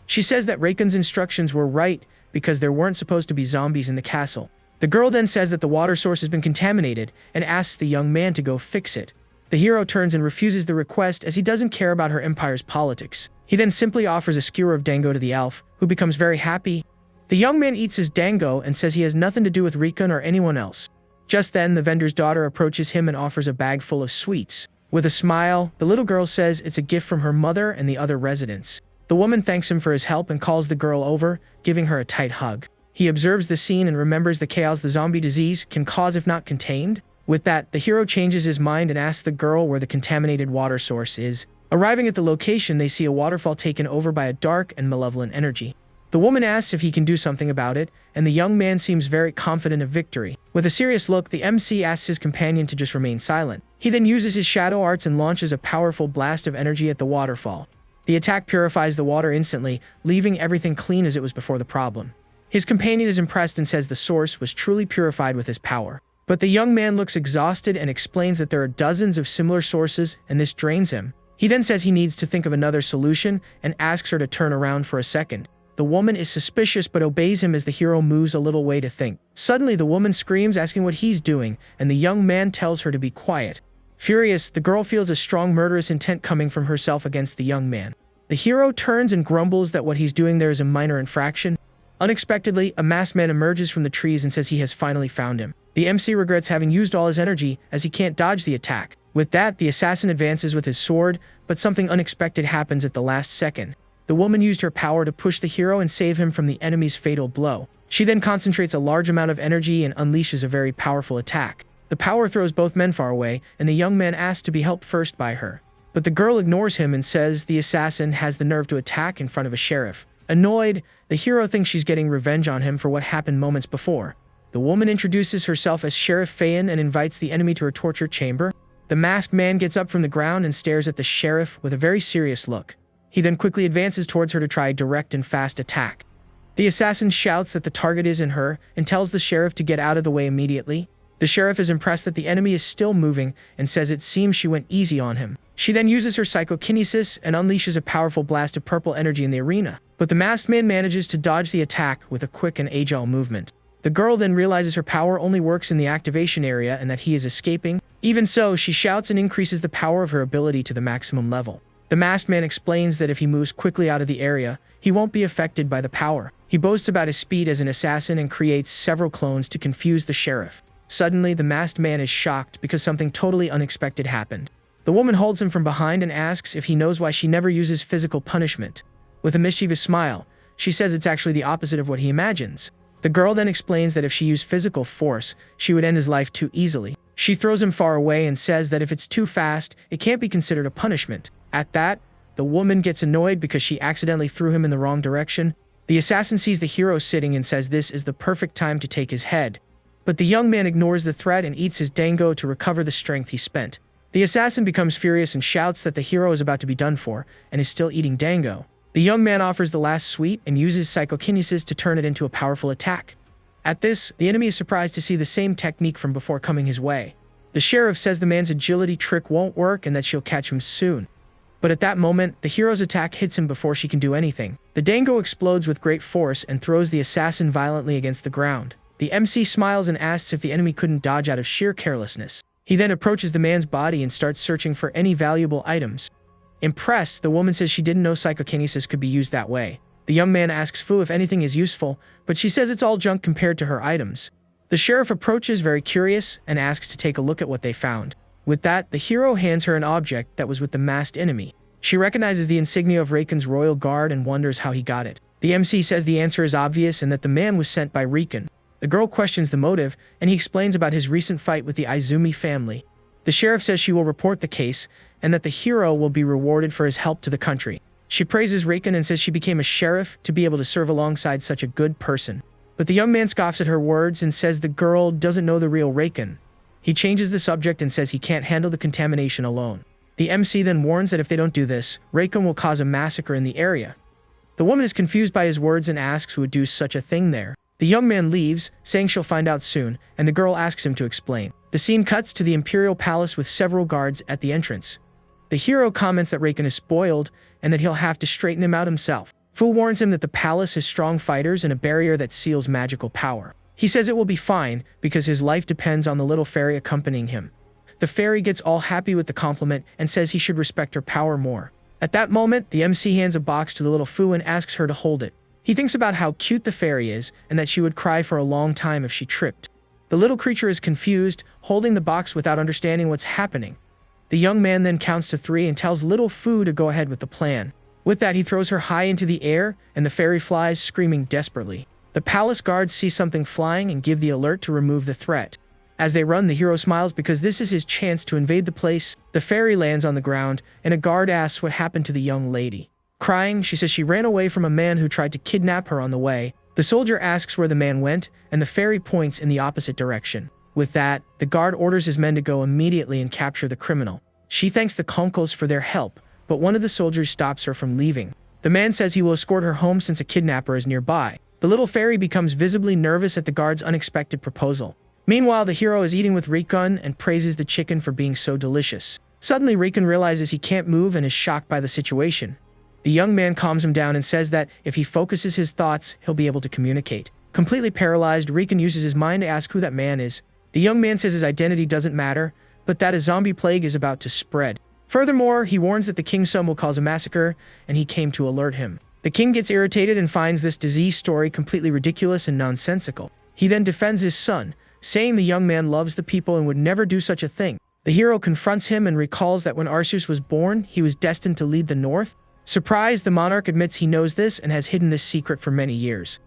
She says that Reiken's instructions were right because there weren't supposed to be zombies in the castle. The girl then says that the water source has been contaminated and asks the young man to go fix it. The hero turns and refuses the request as he doesn't care about her empire's politics. He then simply offers a skewer of dango to the elf, who becomes very happy. The young man eats his dango and says he has nothing to do with Reiken or anyone else. Just then, the vendor's daughter approaches him and offers a bag full of sweets. With a smile, the little girl says it's a gift from her mother and the other residents. The woman thanks him for his help and calls the girl over, giving her a tight hug. He observes the scene and remembers the chaos the zombie disease can cause if not contained. With that, the hero changes his mind and asks the girl where the contaminated water source is. Arriving at the location, they see a waterfall taken over by a dark and malevolent energy. The woman asks if he can do something about it, and the young man seems very confident of victory. With a serious look, the MC asks his companion to just remain silent. He then uses his shadow arts and launches a powerful blast of energy at the waterfall. The attack purifies the water instantly, leaving everything clean as it was before the problem. His companion is impressed and says the source was truly purified with his power. But the young man looks exhausted and explains that there are dozens of similar sources and this drains him. He then says he needs to think of another solution and asks her to turn around for a second. The woman is suspicious but obeys him as the hero moves a little way to think. Suddenly, the woman screams, asking what he's doing, and the young man tells her to be quiet. Furious, the girl feels a strong murderous intent coming from herself against the young man. The hero turns and grumbles that what he's doing there is a minor infraction. Unexpectedly, a masked man emerges from the trees and says he has finally found him. The MC regrets having used all his energy as he can't dodge the attack. With that, the assassin advances with his sword, but something unexpected happens at the last second. The woman used her power to push the hero and save him from the enemy's fatal blow. She then concentrates a large amount of energy and unleashes a very powerful attack. The power throws both men far away, and the young man asks to be helped first by her. But the girl ignores him and says the assassin has the nerve to attack in front of a sheriff. Annoyed, the hero thinks she's getting revenge on him for what happened moments before. The woman introduces herself as Sheriff Fayen and invites the enemy to her torture chamber. The masked man gets up from the ground and stares at the sheriff with a very serious look. He then quickly advances towards her to try a direct and fast attack. The assassin shouts that the target isn't her and tells the sheriff to get out of the way immediately. The sheriff is impressed that the enemy is still moving and says it seems she went easy on him. She then uses her psychokinesis and unleashes a powerful blast of purple energy in the arena. But the masked man manages to dodge the attack with a quick and agile movement. The girl then realizes her power only works in the activation area and that he is escaping. Even so, she shouts and increases the power of her ability to the maximum level. The masked man explains that if he moves quickly out of the area, he won't be affected by the power. He boasts about his speed as an assassin and creates several clones to confuse the sheriff. Suddenly, the masked man is shocked because something totally unexpected happened. The woman holds him from behind and asks if he knows why she never uses physical punishment. With a mischievous smile, she says it's actually the opposite of what he imagines. The girl then explains that if she used physical force, she would end his life too easily. She throws him far away and says that if it's too fast, it can't be considered a punishment. At that, the woman gets annoyed because she accidentally threw him in the wrong direction. The assassin sees the hero sitting and says this is the perfect time to take his head. But the young man ignores the threat and eats his dango to recover the strength he spent. The assassin becomes furious and shouts that the hero is about to be done for and is still eating dango. The young man offers the last sweet and uses psychokinesis to turn it into a powerful attack. At this, the enemy is surprised to see the same technique from before coming his way. The sheriff says the man's agility trick won't work and that she'll catch him soon. But at that moment, the hero's attack hits him before she can do anything. The dango explodes with great force and throws the assassin violently against the ground. The MC smiles and asks if the enemy couldn't dodge out of sheer carelessness. He then approaches the man's body and starts searching for any valuable items. Impressed, the woman says she didn't know psychokinesis could be used that way. The young man asks Fu if anything is useful, but she says it's all junk compared to her items. The sheriff approaches very curious and asks to take a look at what they found. With that, the hero hands her an object that was with the masked enemy. She recognizes the insignia of Reiken's royal guard and wonders how he got it. The MC says the answer is obvious and that the man was sent by Reiken. The girl questions the motive, and he explains about his recent fight with the Izumi family. The sheriff says she will report the case, and that the hero will be rewarded for his help to the country. She praises Reiken and says she became a sheriff to be able to serve alongside such a good person. But the young man scoffs at her words and says the girl doesn't know the real Reiken. He changes the subject and says he can't handle the contamination alone. The MC then warns that if they don't do this, Reiken will cause a massacre in the area. The woman is confused by his words and asks who would do such a thing there. The young man leaves, saying she'll find out soon, and the girl asks him to explain. The scene cuts to the Imperial Palace with several guards at the entrance. The hero comments that Reiken is spoiled and that he'll have to straighten him out himself. Fu warns him that the palace has strong fighters and a barrier that seals magical power. He says it will be fine because his life depends on the little fairy accompanying him. The fairy gets all happy with the compliment and says he should respect her power more. At that moment, the MC hands a box to the little Fu and asks her to hold it. He thinks about how cute the fairy is and that she would cry for a long time if she tripped. The little creature is confused, holding the box without understanding what's happening. The young man then counts to 3 and tells little Fu to go ahead with the plan. With that, he throws her high into the air, and the fairy flies, screaming desperately. The palace guards see something flying and give the alert to remove the threat. As they run, the hero smiles because this is his chance to invade the place. The fairy lands on the ground, and a guard asks what happened to the young lady. Crying, she says she ran away from a man who tried to kidnap her on the way. The soldier asks where the man went, and the fairy points in the opposite direction. With that, the guard orders his men to go immediately and capture the criminal. She thanks the Konkos for their help, but one of the soldiers stops her from leaving. The man says he will escort her home since a kidnapper is nearby. The little fairy becomes visibly nervous at the guard's unexpected proposal. Meanwhile, the hero is eating with Rikun and praises the chicken for being so delicious. Suddenly, Rikun realizes he can't move and is shocked by the situation. The young man calms him down and says that if he focuses his thoughts, he'll be able to communicate. Completely paralyzed, Rikun uses his mind to ask who that man is. The young man says his identity doesn't matter, but that a zombie plague is about to spread. Furthermore, he warns that the king's son will cause a massacre, and he came to alert him. The king gets irritated and finds this disease story completely ridiculous and nonsensical. He then defends his son, saying the young man loves the people and would never do such a thing. The hero confronts him and recalls that when Arceus was born, he was destined to lead the North. Surprised, the monarch admits he knows this and has hidden this secret for many years.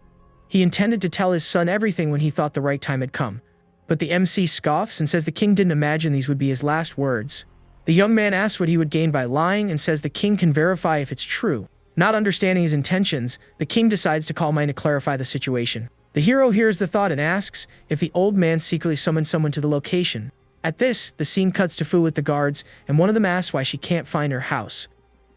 He intended to tell his son everything when he thought the right time had come. But the MC scoffs and says the king didn't imagine these would be his last words. The young man asks what he would gain by lying and says the king can verify if it's true. Not understanding his intentions, the king decides to call Mine to clarify the situation. The hero hears the thought and asks if the old man secretly summoned someone to the location. At this, the scene cuts to Fu with the guards, and one of them asks why she can't find her house.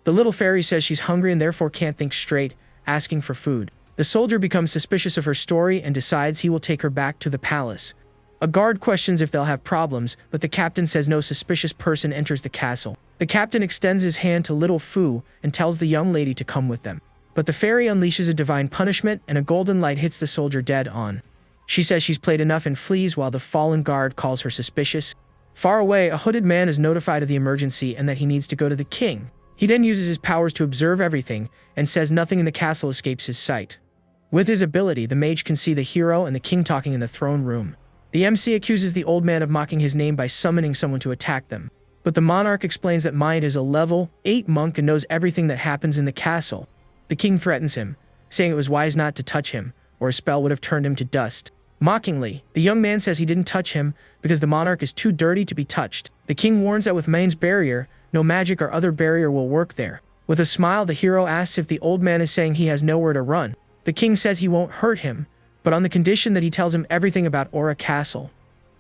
The little fairy says she's hungry and therefore can't think straight, asking for food. The soldier becomes suspicious of her story and decides he will take her back to the palace. A guard questions if they'll have problems, but the captain says no suspicious person enters the castle. The captain extends his hand to little Fu and tells the young lady to come with them. But the fairy unleashes a divine punishment and a golden light hits the soldier dead on. She says she's played enough and flees while the fallen guard calls her suspicious. Far away, a hooded man is notified of the emergency and that he needs to go to the king. He then uses his powers to observe everything and says nothing in the castle escapes his sight. With his ability, the mage can see the hero and the king talking in the throne room. The MC accuses the old man of mocking his name by summoning someone to attack them. But the monarch explains that Mind is a level 8 monk and knows everything that happens in the castle. The king threatens him, saying it was wise not to touch him, or a spell would have turned him to dust. Mockingly, the young man says he didn't touch him because the monarch is too dirty to be touched. The king warns that with Mind's barrier, no magic or other barrier will work there. With a smile, the hero asks if the old man is saying he has nowhere to run. The king says he won't hurt him, but on the condition that he tells him everything about Aura Castle.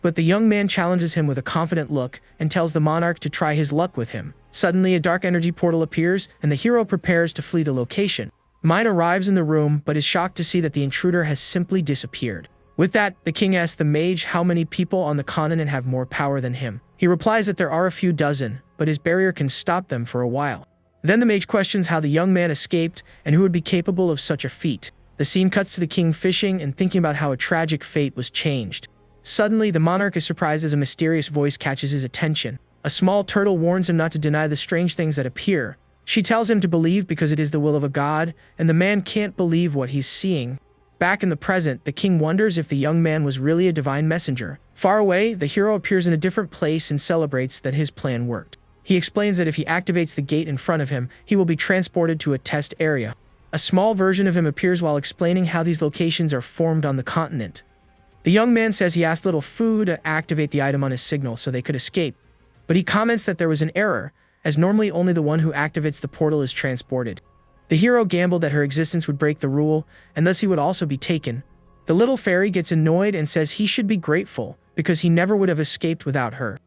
But the young man challenges him with a confident look and tells the monarch to try his luck with him. Suddenly, a dark energy portal appears, and the hero prepares to flee the location. Mine arrives in the room, but is shocked to see that the intruder has simply disappeared. With that, the king asks the mage how many people on the continent have more power than him. He replies that there are a few dozen, but his barrier can stop them for a while. Then the mage questions how the young man escaped and who would be capable of such a feat. The scene cuts to the king fishing and thinking about how a tragic fate was changed. Suddenly, the monarch is surprised as a mysterious voice catches his attention. A small turtle warns him not to deny the strange things that appear. She tells him to believe because it is the will of a god, and the man can't believe what he's seeing. Back in the present, the king wonders if the young man was really a divine messenger. Far away, the hero appears in a different place and celebrates that his plan worked. He explains that if he activates the gate in front of him, he will be transported to a test area. A small version of him appears while explaining how these locations are formed on the continent. The young man says he asked little Fu to activate the item on his signal so they could escape, but he comments that there was an error, as normally only the one who activates the portal is transported. The hero gambled that her existence would break the rule, and thus he would also be taken. The little fairy gets annoyed and says he should be grateful, because he never would have escaped without her.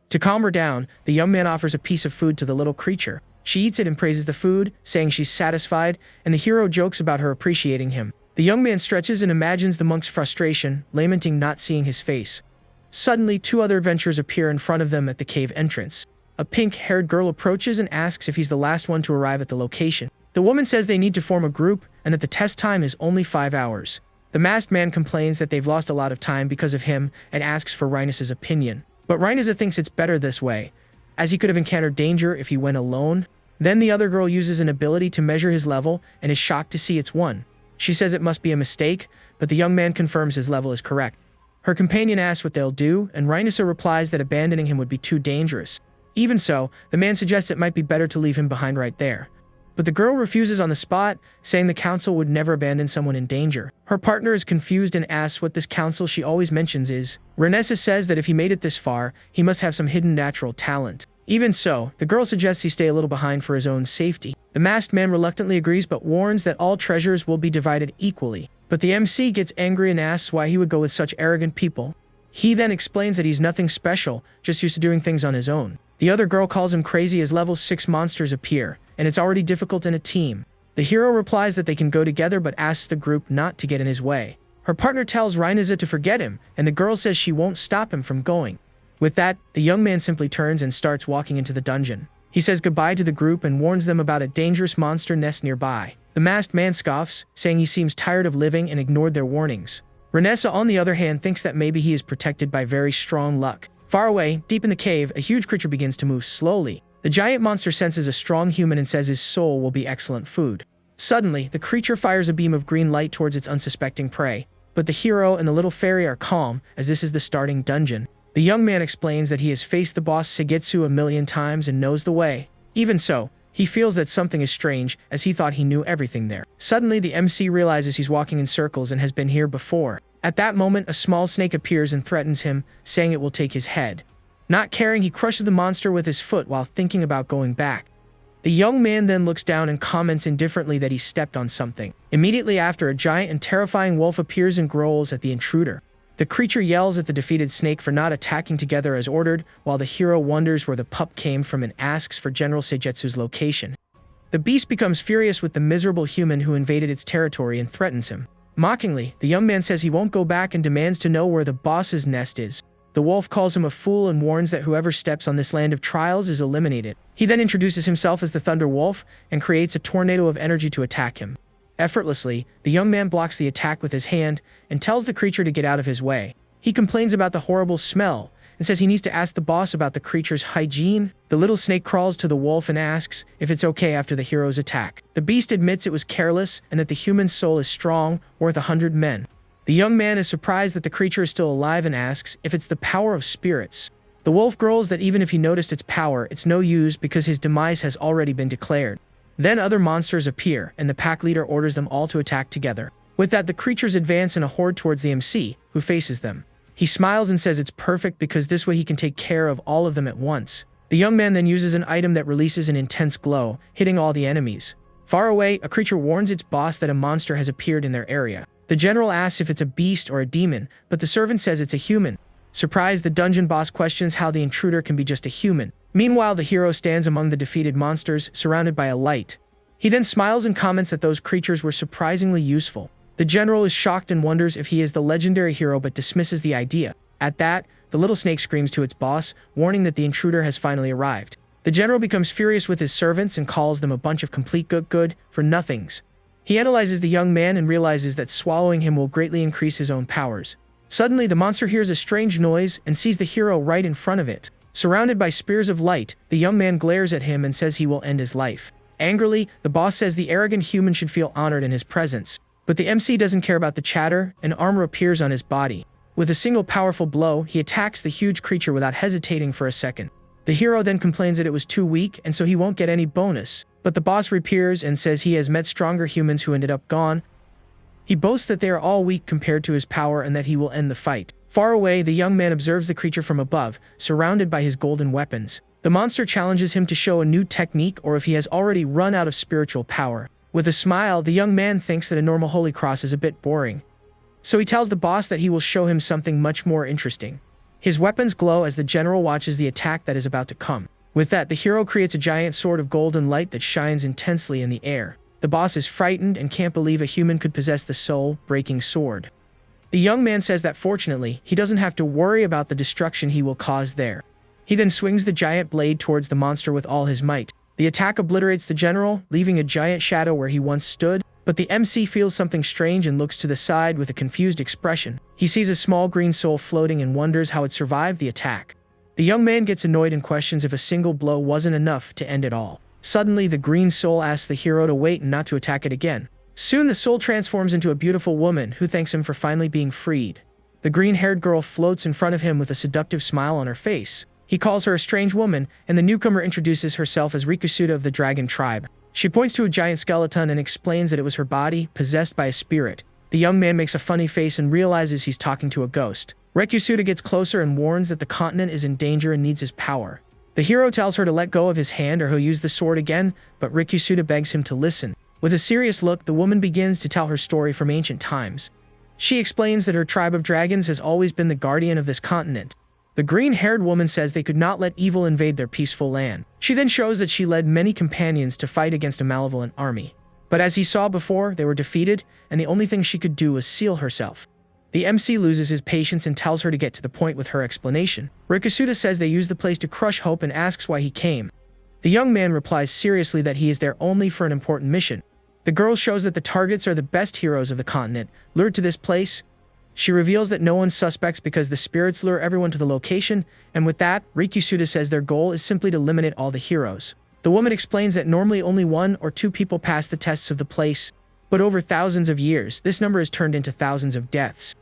To calm her down, the young man offers a piece of food to the little creature. She eats it and praises the food, saying she's satisfied, and the hero jokes about her appreciating him. The young man stretches and imagines the monk's frustration, lamenting not seeing his face. Suddenly, 2 other adventurers appear in front of them at the cave entrance. A pink-haired girl approaches and asks if he's the last one to arrive at the location. The woman says they need to form a group and that the test time is only 5 hours. The masked man complains that they've lost a lot of time because of him and asks for Rhinus's opinion. But Rhinus thinks it's better this way, as he could have encountered danger if he went alone. Then the other girl uses an ability to measure his level and is shocked to see it's 1. She says it must be a mistake, but the young man confirms his level is correct. Her companion asks what they'll do, and Rhinesa replies that abandoning him would be too dangerous. Even so, the man suggests it might be better to leave him behind right there. But the girl refuses on the spot, saying the council would never abandon someone in danger. Her partner is confused and asks what this council she always mentions is. Rhinesa says that if he made it this far, he must have some hidden natural talent. Even so, the girl suggests he stay a little behind for his own safety. The masked man reluctantly agrees but warns that all treasures will be divided equally. But the MC gets angry and asks why he would go with such arrogant people. He then explains that he's nothing special, just used to doing things on his own. The other girl calls him crazy as level 6 monsters appear, and it's already difficult in a team. The hero replies that they can go together but asks the group not to get in his way. Her partner tells Rhinesa to forget him, and the girl says she won't stop him from going. With that, the young man simply turns and starts walking into the dungeon. He says goodbye to the group and warns them about a dangerous monster nest nearby. The masked man scoffs, saying he seems tired of living and ignored their warnings. Rhinesa, on the other hand, thinks that maybe he is protected by very strong luck. Far away, deep in the cave, a huge creature begins to move slowly. The giant monster senses a strong human and says his soul will be excellent food. Suddenly, the creature fires a beam of green light towards its unsuspecting prey. But the hero and the little fairy are calm, as this is the starting dungeon. The young man explains that he has faced the boss Segetsu a million times and knows the way. Even so, he feels that something is strange, as he thought he knew everything there. Suddenly, the MC realizes he's walking in circles and has been here before. At that moment, a small snake appears and threatens him, saying it will take his head. Not caring, he crushes the monster with his foot while thinking about going back. The young man then looks down and comments indifferently that he stepped on something. Immediately after, a giant and terrifying wolf appears and growls at the intruder. The creature yells at the defeated snake for not attacking together as ordered, while the hero wonders where the pup came from and asks for General Seigetsu's location. The beast becomes furious with the miserable human who invaded its territory and threatens him. Mockingly, the young man says he won't go back and demands to know where the boss's nest is. The wolf calls him a fool and warns that whoever steps on this land of trials is eliminated. He then introduces himself as the Thunder Wolf and creates a tornado of energy to attack him. Effortlessly, the young man blocks the attack with his hand and tells the creature to get out of his way. He complains about the horrible smell and says he needs to ask the boss about the creature's hygiene. The little snake crawls to the wolf and asks if it's okay after the hero's attack. The beast admits it was careless and that the human soul is strong, worth 100 men. The young man is surprised that the creature is still alive and asks if it's the power of spirits. The wolf growls that even if he noticed its power, it's no use because his demise has already been declared. Then other monsters appear, and the pack leader orders them all to attack together. With that, the creatures advance in a horde towards the MC, who faces them. He smiles and says it's perfect because this way he can take care of all of them at once. The young man then uses an item that releases an intense glow, hitting all the enemies. Far away, a creature warns its boss that a monster has appeared in their area. The general asks if it's a beast or a demon, but the servant says it's a human. Surprised, the dungeon boss questions how the intruder can be just a human. Meanwhile, the hero stands among the defeated monsters, surrounded by a light. He then smiles and comments that those creatures were surprisingly useful. The general is shocked and wonders if he is the legendary hero but dismisses the idea. At that, the little snake screams to its boss, warning that the intruder has finally arrived. The general becomes furious with his servants and calls them a bunch of complete good for nothings. He analyzes the young man and realizes that swallowing him will greatly increase his own powers. Suddenly, the monster hears a strange noise and sees the hero right in front of it. Surrounded by spears of light, the young man glares at him and says he will end his life. Angrily, the boss says the arrogant human should feel honored in his presence. But the MC doesn't care about the chatter, and armor appears on his body. With a single powerful blow, he attacks the huge creature without hesitating for a second. The hero then complains that it was too weak and so he won't get any bonus. But the boss reappears and says he has met stronger humans who ended up gone. He boasts that they are all weak compared to his power and that he will end the fight. Far away, the young man observes the creature from above, surrounded by his golden weapons. The monster challenges him to show a new technique or if he has already run out of spiritual power. With a smile, the young man thinks that a normal holy cross is a bit boring. So he tells the boss that he will show him something much more interesting. His weapons glow as the general watches the attack that is about to come. With that, the hero creates a giant sword of golden light that shines intensely in the air. The boss is frightened and can't believe a human could possess the soul-breaking sword. The young man says that fortunately, he doesn't have to worry about the destruction he will cause there. He then swings the giant blade towards the monster with all his might. The attack obliterates the general, leaving a giant shadow where he once stood, but the MC feels something strange and looks to the side with a confused expression. He sees a small green soul floating and wonders how it survived the attack. The young man gets annoyed and questions if a single blow wasn't enough to end it all. Suddenly, the green soul asks the hero to wait and not to attack it again. Soon, the soul transforms into a beautiful woman who thanks him for finally being freed. The green-haired girl floats in front of him with a seductive smile on her face. He calls her a strange woman, and the newcomer introduces herself as Rikusuda of the dragon tribe. She points to a giant skeleton and explains that it was her body, possessed by a spirit. The young man makes a funny face and realizes he's talking to a ghost. Rikusuda gets closer and warns that the continent is in danger and needs his power. The hero tells her to let go of his hand or he'll use the sword again, but Rikusuda begs him to listen. With a serious look, the woman begins to tell her story from ancient times. She explains that her tribe of dragons has always been the guardian of this continent. The green-haired woman says they could not let evil invade their peaceful land. She then shows that she led many companions to fight against a malevolent army. But as he saw before, they were defeated, and the only thing she could do was seal herself. The MC loses his patience and tells her to get to the point with her explanation. Rikusuda says they used the place to crush hope and asks why he came. The young man replies seriously that he is there only for an important mission. The girl shows that the targets are the best heroes of the continent. Lured to this place, she reveals that no one suspects because the spirits lure everyone to the location, and with that, Rikusuda says their goal is simply to eliminate all the heroes. The woman explains that normally only 1 or 2 people pass the tests of the place, but over thousands of years, this number has turned into thousands of deaths.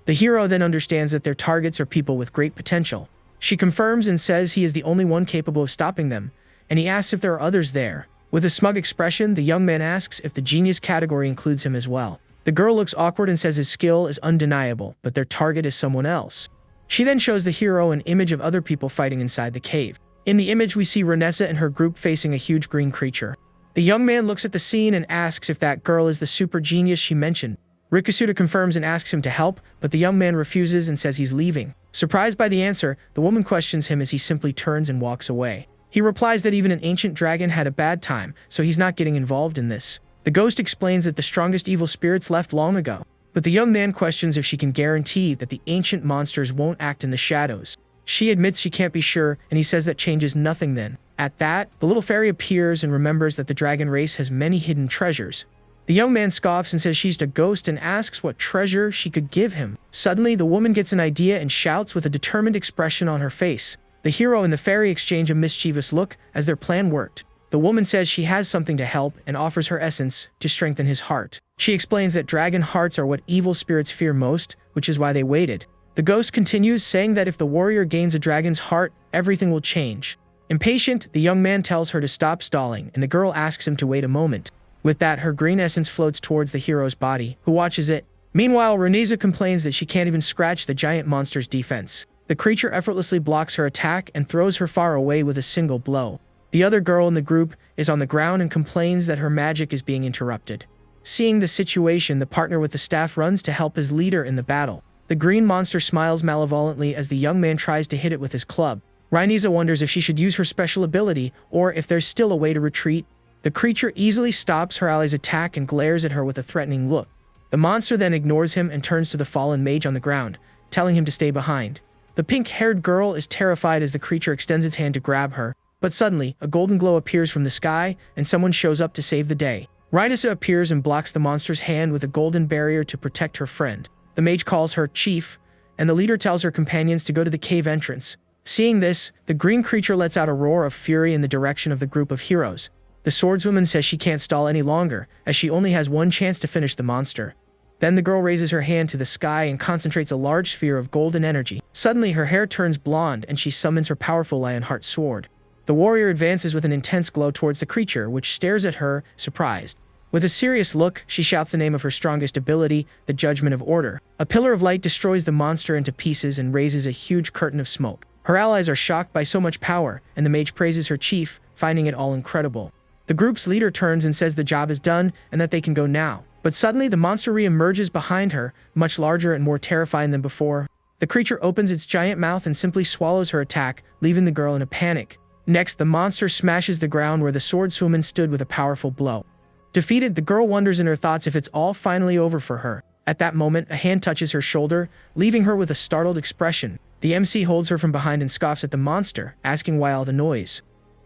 The hero then understands that their targets are people with great potential. She confirms and says he is the only one capable of stopping them, and he asks if there are others there. With a smug expression, the young man asks if the genius category includes him as well. The girl looks awkward and says his skill is undeniable, but their target is someone else. She then shows the hero an image of other people fighting inside the cave. In the image, we see Renessa and her group facing a huge green creature. The young man looks at the scene and asks if that girl is the super genius she mentioned. Rikusuda confirms and asks him to help, but the young man refuses and says he's leaving. Surprised by the answer, the woman questions him as he simply turns and walks away. He replies that even an ancient dragon had a bad time, so he's not getting involved in this. The ghost explains that the strongest evil spirits left long ago, but the young man questions if she can guarantee that the ancient monsters won't act in the shadows. She admits she can't be sure, and he says that changes nothing then. At that, the little fairy appears and remembers that the dragon race has many hidden treasures. The young man scoffs and says she's a ghost and asks what treasure she could give him. Suddenly, the woman gets an idea and shouts with a determined expression on her face. The hero and the fairy exchange a mischievous look as their plan worked. The woman says she has something to help and offers her essence to strengthen his heart. She explains that dragon hearts are what evil spirits fear most, which is why they waited. The ghost continues, saying that if the warrior gains a dragon's heart, everything will change. Impatient, the young man tells her to stop stalling, and the girl asks him to wait a moment. With that, her green essence floats towards the hero's body, who watches it. Meanwhile, Renessa complains that she can't even scratch the giant monster's defense. The creature effortlessly blocks her attack and throws her far away with a single blow. The other girl in the group is on the ground and complains that her magic is being interrupted. Seeing the situation, the partner with the staff runs to help his leader in the battle. The green monster smiles malevolently as the young man tries to hit it with his club. Renessa wonders if she should use her special ability or if there's still a way to retreat. The creature easily stops her ally's attack and glares at her with a threatening look. The monster then ignores him and turns to the fallen mage on the ground, telling him to stay behind. The pink-haired girl is terrified as the creature extends its hand to grab her. But suddenly, a golden glow appears from the sky, and someone shows up to save the day. Renessa appears and blocks the monster's hand with a golden barrier to protect her friend. The mage calls her Chief, and the leader tells her companions to go to the cave entrance. Seeing this, the green creature lets out a roar of fury in the direction of the group of heroes. The swordswoman says she can't stall any longer, as she only has one chance to finish the monster. Then the girl raises her hand to the sky and concentrates a large sphere of golden energy. Suddenly, her hair turns blonde and she summons her powerful Lionheart sword. The warrior advances with an intense glow towards the creature, which stares at her, surprised. With a serious look, she shouts the name of her strongest ability, the Judgment of Order. A pillar of light destroys the monster into pieces and raises a huge curtain of smoke. Her allies are shocked by so much power, and the mage praises her chief, finding it all incredible. The group's leader turns and says the job is done and that they can go now. But suddenly, the monster re-emerges behind her, much larger and more terrifying than before. The creature opens its giant mouth and simply swallows her attack, leaving the girl in a panic. Next, the monster smashes the ground where the swordswoman stood with a powerful blow. Defeated, the girl wonders in her thoughts if it's all finally over for her. At that moment, a hand touches her shoulder, leaving her with a startled expression. The MC holds her from behind and scoffs at the monster, asking why all the noise.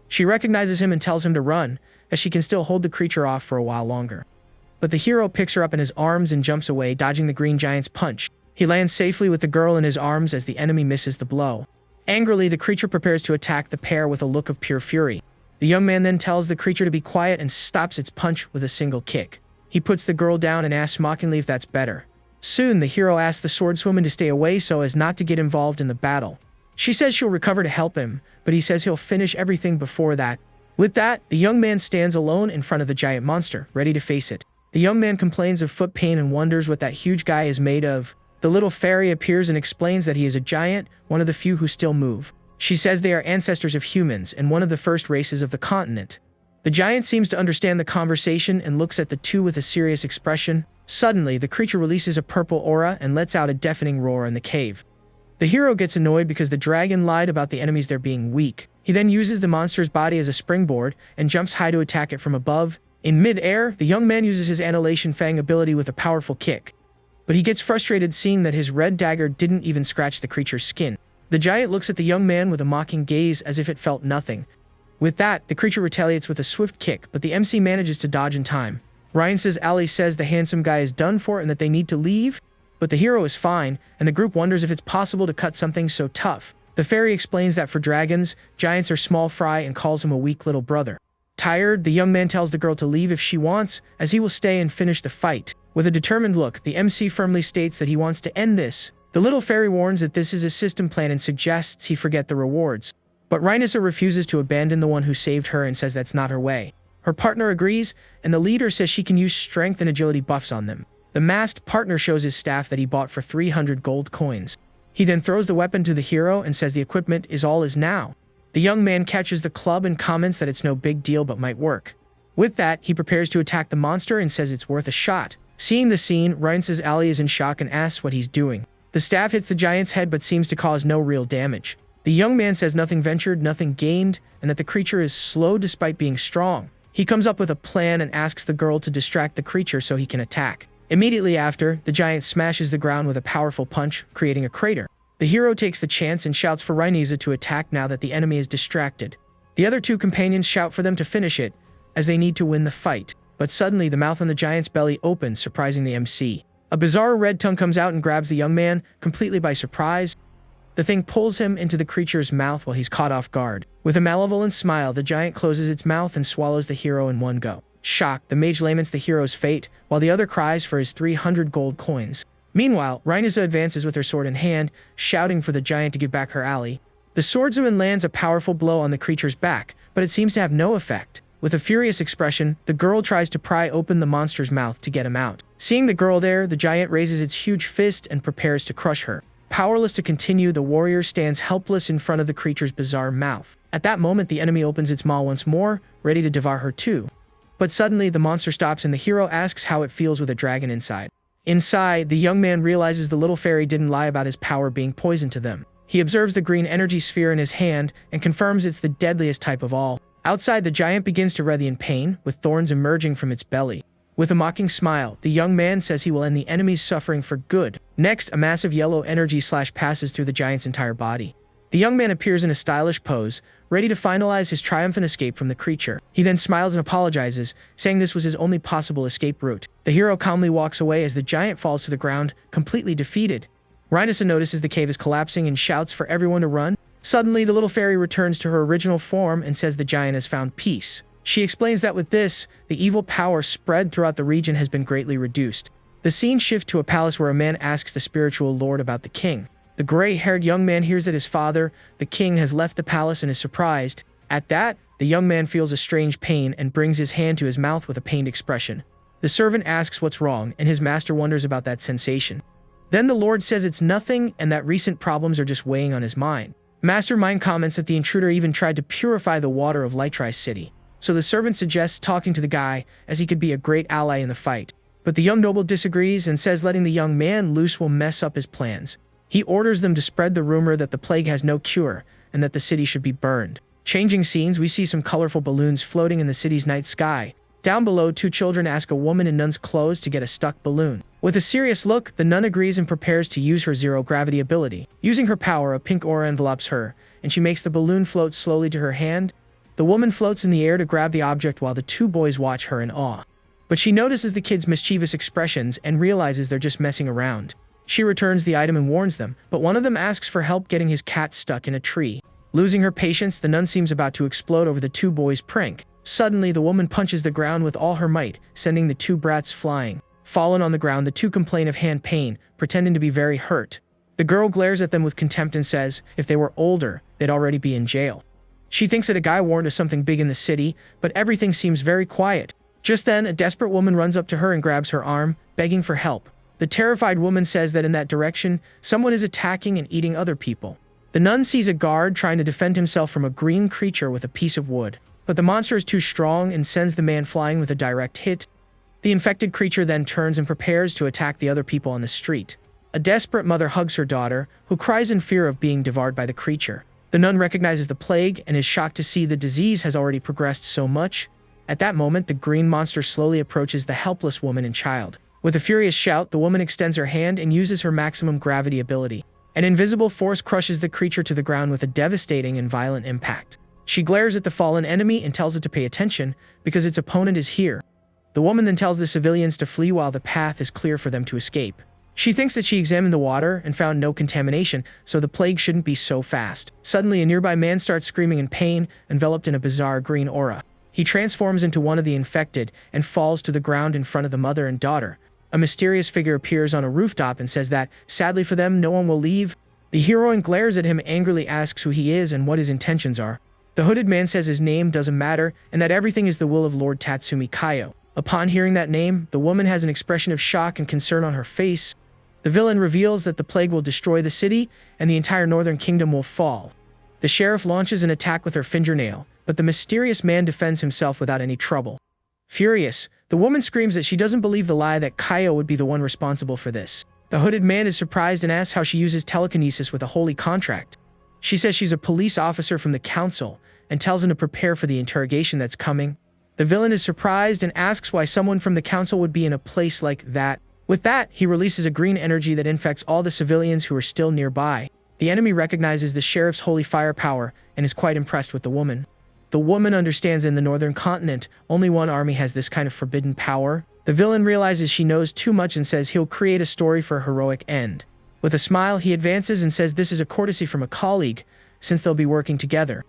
She recognizes him and tells him to run, as she can still hold the creature off for a while longer. But the hero picks her up in his arms and jumps away, dodging the green giant's punch. He lands safely with the girl in his arms as the enemy misses the blow. Angrily, the creature prepares to attack the pair with a look of pure fury. The young man then tells the creature to be quiet and stops its punch with a single kick. He puts the girl down and asks mockingly if that's better. Soon, the hero asks the swordswoman to stay away so as not to get involved in the battle. She says she'll recover to help him, but he says he'll finish everything before that. With that, the young man stands alone in front of the giant monster, ready to face it. The young man complains of foot pain and wonders what that huge guy is made of. The little fairy appears and explains that he is a giant, one of the few who still move. She says they are ancestors of humans and one of the first races of the continent. The giant seems to understand the conversation and looks at the two with a serious expression. Suddenly, the creature releases a purple aura and lets out a deafening roar in the cave. The hero gets annoyed because the dragon lied about the enemies there being weak. He then uses the monster's body as a springboard and jumps high to attack it from above. In mid-air, the young man uses his Annihilation Fang ability with a powerful kick. But he gets frustrated seeing that his red dagger didn't even scratch the creature's skin. The giant looks at the young man with a mocking gaze as if it felt nothing. With that, the creature retaliates with a swift kick, but the MC manages to dodge in time. Ryan's ally says the handsome guy is done for and that they need to leave, but the hero is fine, and the group wonders if it's possible to cut something so tough. The fairy explains that for dragons, giants are small fry and calls him a weak little brother. Tired, the young man tells the girl to leave if she wants, as he will stay and finish the fight. With a determined look, the MC firmly states that he wants to end this. The little fairy warns that this is a system plan and suggests he forget the rewards. But Rhinessa refuses to abandon the one who saved her and says that's not her way. Her partner agrees, and the leader says she can use strength and agility buffs on them. The masked partner shows his staff that he bought for 300 gold coins. He then throws the weapon to the hero and says the equipment is all his now. The young man catches the club and comments that it's no big deal but might work. With that, he prepares to attack the monster and says it's worth a shot. Seeing the scene, Ryan's ally is in shock and asks what he's doing. The staff hits the giant's head but seems to cause no real damage. The young man says nothing ventured, nothing gained, and that the creature is slow despite being strong. He comes up with a plan and asks the girl to distract the creature so he can attack. Immediately after, the giant smashes the ground with a powerful punch, creating a crater. The hero takes the chance and shouts for Rhinessa to attack now that the enemy is distracted. The other two companions shout for them to finish it, as they need to win the fight. But suddenly, the mouth on the giant's belly opens, surprising the MC. A bizarre red tongue comes out and grabs the young man, completely by surprise. The thing pulls him into the creature's mouth while he's caught off guard. With a malevolent smile, the giant closes its mouth and swallows the hero in one go. Shocked, the mage laments the hero's fate, while the other cries for his 300 gold coins. Meanwhile, Rhinessa advances with her sword in hand, shouting for the giant to give back her ally. The swordswoman lands a powerful blow on the creature's back, but it seems to have no effect. With a furious expression, the girl tries to pry open the monster's mouth to get him out. Seeing the girl there, the giant raises its huge fist and prepares to crush her. Powerless to continue, the warrior stands helpless in front of the creature's bizarre mouth. At that moment, the enemy opens its maw once more, ready to devour her too. But suddenly, the monster stops and the hero asks how it feels with a dragon inside. Inside, the young man realizes the little fairy didn't lie about his power being poison to them. He observes the green energy sphere in his hand and confirms it's the deadliest type of all. Outside, the giant begins to writhe in pain, with thorns emerging from its belly. With a mocking smile, the young man says he will end the enemy's suffering for good. Next, a massive yellow energy slash passes through the giant's entire body. The young man appears in a stylish pose, ready to finalize his triumphant escape from the creature. He then smiles and apologizes, saying this was his only possible escape route. The hero calmly walks away as the giant falls to the ground, completely defeated. Rhinessa notices the cave is collapsing and shouts for everyone to run. Suddenly, the little fairy returns to her original form and says the giant has found peace. She explains that with this, the evil power spread throughout the region has been greatly reduced. The scene shifts to a palace where a man asks the spiritual lord about the king. The gray-haired young man hears that his father, the king, has left the palace and is surprised. At that, the young man feels a strange pain and brings his hand to his mouth with a pained expression. The servant asks what's wrong, and his master wonders about that sensation. Then the lord says it's nothing and that recent problems are just weighing on his mind. Mastermind comments that the intruder even tried to purify the water of Lightrise City. So the servant suggests talking to the guy, as he could be a great ally in the fight. But the young noble disagrees and says letting the young man loose will mess up his plans. He orders them to spread the rumor that the plague has no cure and that the city should be burned. Changing scenes, we see some colorful balloons floating in the city's night sky. Down below, two children ask a woman in nun's clothes to get a stuck balloon. With a serious look, the nun agrees and prepares to use her zero-gravity ability. Using her power, a pink aura envelopes her, and she makes the balloon float slowly to her hand. The woman floats in the air to grab the object while the two boys watch her in awe. But she notices the kids' mischievous expressions and realizes they're just messing around. She returns the item and warns them, but one of them asks for help getting his cat stuck in a tree. Losing her patience, the nun seems about to explode over the two boys' prank. Suddenly, the woman punches the ground with all her might, sending the two brats flying. Fallen on the ground, the two complain of hand pain, pretending to be very hurt. The girl glares at them with contempt and says if they were older, they'd already be in jail. She thinks that a guy warned of something big in the city, but everything seems very quiet. Just then, a desperate woman runs up to her and grabs her arm, begging for help. The terrified woman says that in that direction, someone is attacking and eating other people. The nun sees a guard trying to defend himself from a green creature with a piece of wood, but the monster is too strong and sends the man flying with a direct hit. The infected creature then turns and prepares to attack the other people on the street. A desperate mother hugs her daughter, who cries in fear of being devoured by the creature. The nun recognizes the plague and is shocked to see the disease has already progressed so much. At that moment, the green monster slowly approaches the helpless woman and child. With a furious shout, the woman extends her hand and uses her maximum gravity ability. An invisible force crushes the creature to the ground with a devastating and violent impact. She glares at the fallen enemy and tells it to pay attention, because its opponent is here. The woman then tells the civilians to flee while the path is clear for them to escape. She thinks that she examined the water and found no contamination, so the plague shouldn't be so fast. Suddenly, a nearby man starts screaming in pain, enveloped in a bizarre green aura. He transforms into one of the infected and falls to the ground in front of the mother and daughter. A mysterious figure appears on a rooftop and says that, sadly for them, no one will leave. The heroine glares at him, angrily asks who he is and what his intentions are. The hooded man says his name doesn't matter and that everything is the will of Lord Tatsumi Kaio. Upon hearing that name, the woman has an expression of shock and concern on her face. The villain reveals that the plague will destroy the city and the entire northern kingdom will fall. The sheriff launches an attack with her fingernail, but the mysterious man defends himself without any trouble. Furious, the woman screams that she doesn't believe the lie that Kaio would be the one responsible for this. The hooded man is surprised and asks how she uses telekinesis with a holy contract. She says she's a police officer from the council and tells him to prepare for the interrogation that's coming. The villain is surprised and asks why someone from the council would be in a place like that. With that, he releases a green energy that infects all the civilians who are still nearby. The enemy recognizes the sheriff's holy firepower and is quite impressed with the woman. The woman understands in the northern continent, only one army has this kind of forbidden power. The villain realizes she knows too much and says he'll create a story for a heroic end. With a smile, he advances and says this is a courtesy from a colleague, since they'll be working together.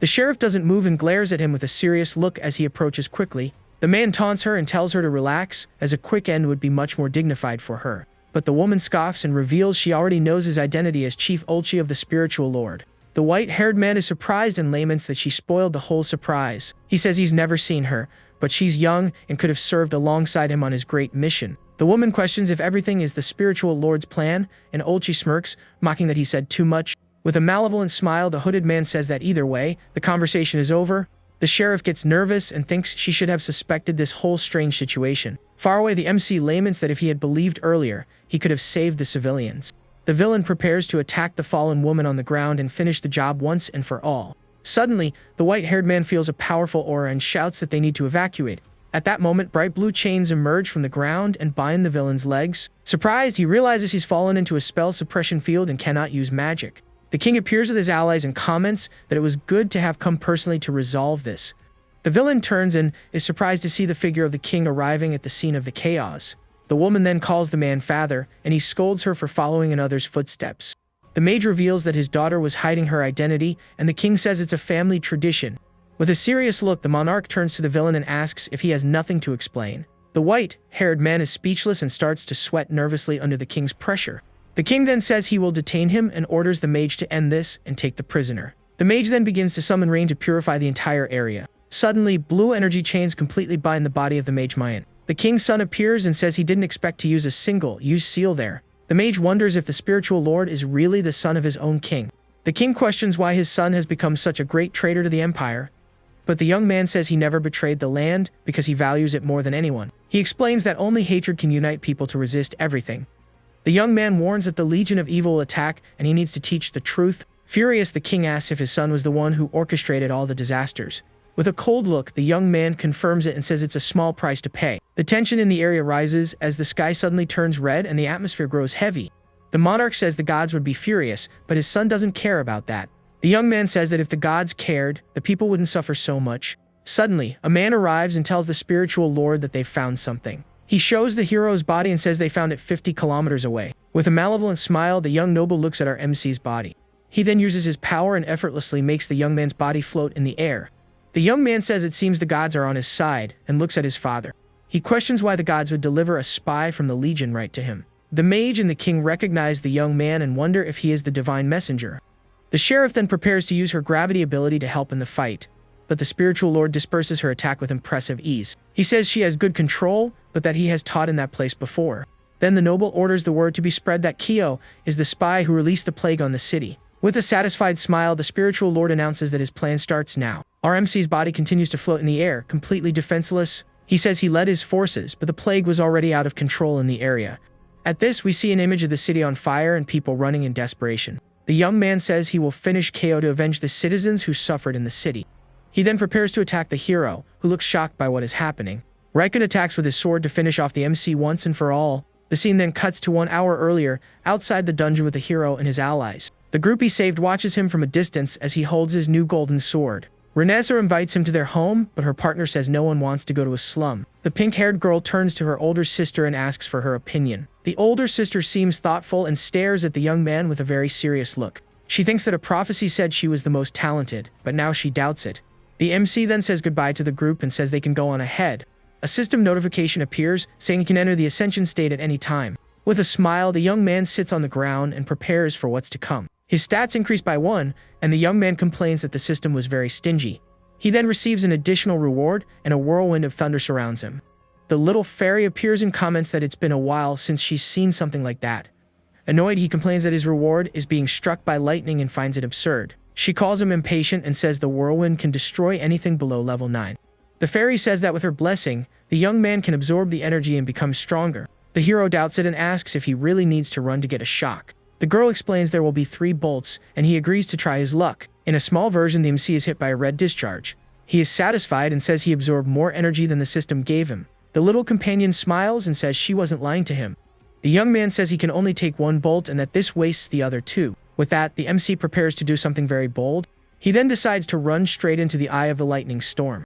The sheriff doesn't move and glares at him with a serious look as he approaches quickly. The man taunts her and tells her to relax, as a quick end would be much more dignified for her. But the woman scoffs and reveals she already knows his identity as Chief Olchi of the Spiritual Lord. The white-haired man is surprised and laments that she spoiled the whole surprise. He says he's never seen her, but she's young and could have served alongside him on his great mission. The woman questions if everything is the Spiritual Lord's plan, and Olchi smirks, mocking that he said too much. With a malevolent smile, the hooded man says that either way, the conversation is over. The sheriff gets nervous and thinks she should have suspected this whole strange situation. Far away, the MC laments that if he had believed earlier, he could have saved the civilians. The villain prepares to attack the fallen woman on the ground and finish the job once and for all. Suddenly, the white-haired man feels a powerful aura and shouts that they need to evacuate. At that moment, bright blue chains emerge from the ground and bind the villain's legs. Surprised, he realizes he's fallen into a spell suppression field and cannot use magic. The king appears with his allies and comments that it was good to have come personally to resolve this. The villain turns and is surprised to see the figure of the king arriving at the scene of the chaos. The woman then calls the man father, and he scolds her for following in others' footsteps. The mage reveals that his daughter was hiding her identity, and the king says it's a family tradition. With a serious look, the monarch turns to the villain and asks if he has nothing to explain. The white-haired man is speechless and starts to sweat nervously under the king's pressure. The king then says he will detain him and orders the mage to end this and take the prisoner. The mage then begins to summon rain to purify the entire area. Suddenly, blue energy chains completely bind the body of the mage Mayan. The king's son appears and says he didn't expect to use a single-use seal there. The mage wonders if the spiritual lord is really the son of his own king. The king questions why his son has become such a great traitor to the empire, but the young man says he never betrayed the land because he values it more than anyone. He explains that only hatred can unite people to resist everything. The young man warns that the Legion of Evil will attack and he needs to teach the truth. Furious, the king asks if his son was the one who orchestrated all the disasters. With a cold look, the young man confirms it and says it's a small price to pay. The tension in the area rises as the sky suddenly turns red and the atmosphere grows heavy. The monarch says the gods would be furious, but his son doesn't care about that. The young man says that if the gods cared, the people wouldn't suffer so much. Suddenly, a man arrives and tells the spiritual lord that they've found something. He shows the hero's body and says they found it 50 kilometers away. With a malevolent smile, the young noble looks at our MC's body. He then uses his power and effortlessly makes the young man's body float in the air. The young man says it seems the gods are on his side and looks at his father. He questions why the gods would deliver a spy from the Legion right to him. The mage and the king recognize the young man and wonder if he is the divine messenger. The sheriff then prepares to use her gravity ability to help in the fight, but the spiritual lord disperses her attack with impressive ease. He says she has good control, but that he has taught in that place before. Then the noble orders the word to be spread that Kyo is the spy who released the plague on the city. With a satisfied smile, the spiritual lord announces that his plan starts now. Our MC's body continues to float in the air, completely defenseless. He says he led his forces, but the plague was already out of control in the area. At this, we see an image of the city on fire and people running in desperation. The young man says he will finish KO to avenge the citizens who suffered in the city. He then prepares to attack the hero, who looks shocked by what is happening. Raikun attacks with his sword to finish off the MC once and for all. The scene then cuts to 1 hour earlier, outside the dungeon with the hero and his allies. The group he saved watches him from a distance as he holds his new golden sword. Renessa invites him to their home, but her partner says no one wants to go to a slum. The pink-haired girl turns to her older sister and asks for her opinion. The older sister seems thoughtful and stares at the young man with a very serious look. She thinks that a prophecy said she was the most talented, but now she doubts it. The MC then says goodbye to the group and says they can go on ahead. A system notification appears, saying he can enter the Ascension state at any time. With a smile, the young man sits on the ground and prepares for what's to come. His stats increase by 1, and the young man complains that the system was very stingy. He then receives an additional reward, and a whirlwind of thunder surrounds him. The little fairy appears and comments that it's been a while since she's seen something like that. Annoyed, he complains that his reward is being struck by lightning and finds it absurd. She calls him impatient and says the whirlwind can destroy anything below level 9. The fairy says that with her blessing, the young man can absorb the energy and become stronger. The hero doubts it and asks if he really needs to run to get a shock. The girl explains there will be 3 bolts, and he agrees to try his luck. In a small version, the MC is hit by a red discharge. He is satisfied and says he absorbed more energy than the system gave him. The little companion smiles and says she wasn't lying to him. The young man says he can only take 1 bolt and that this wastes the other 2. With that, the MC prepares to do something very bold. He then decides to run straight into the eye of the lightning storm.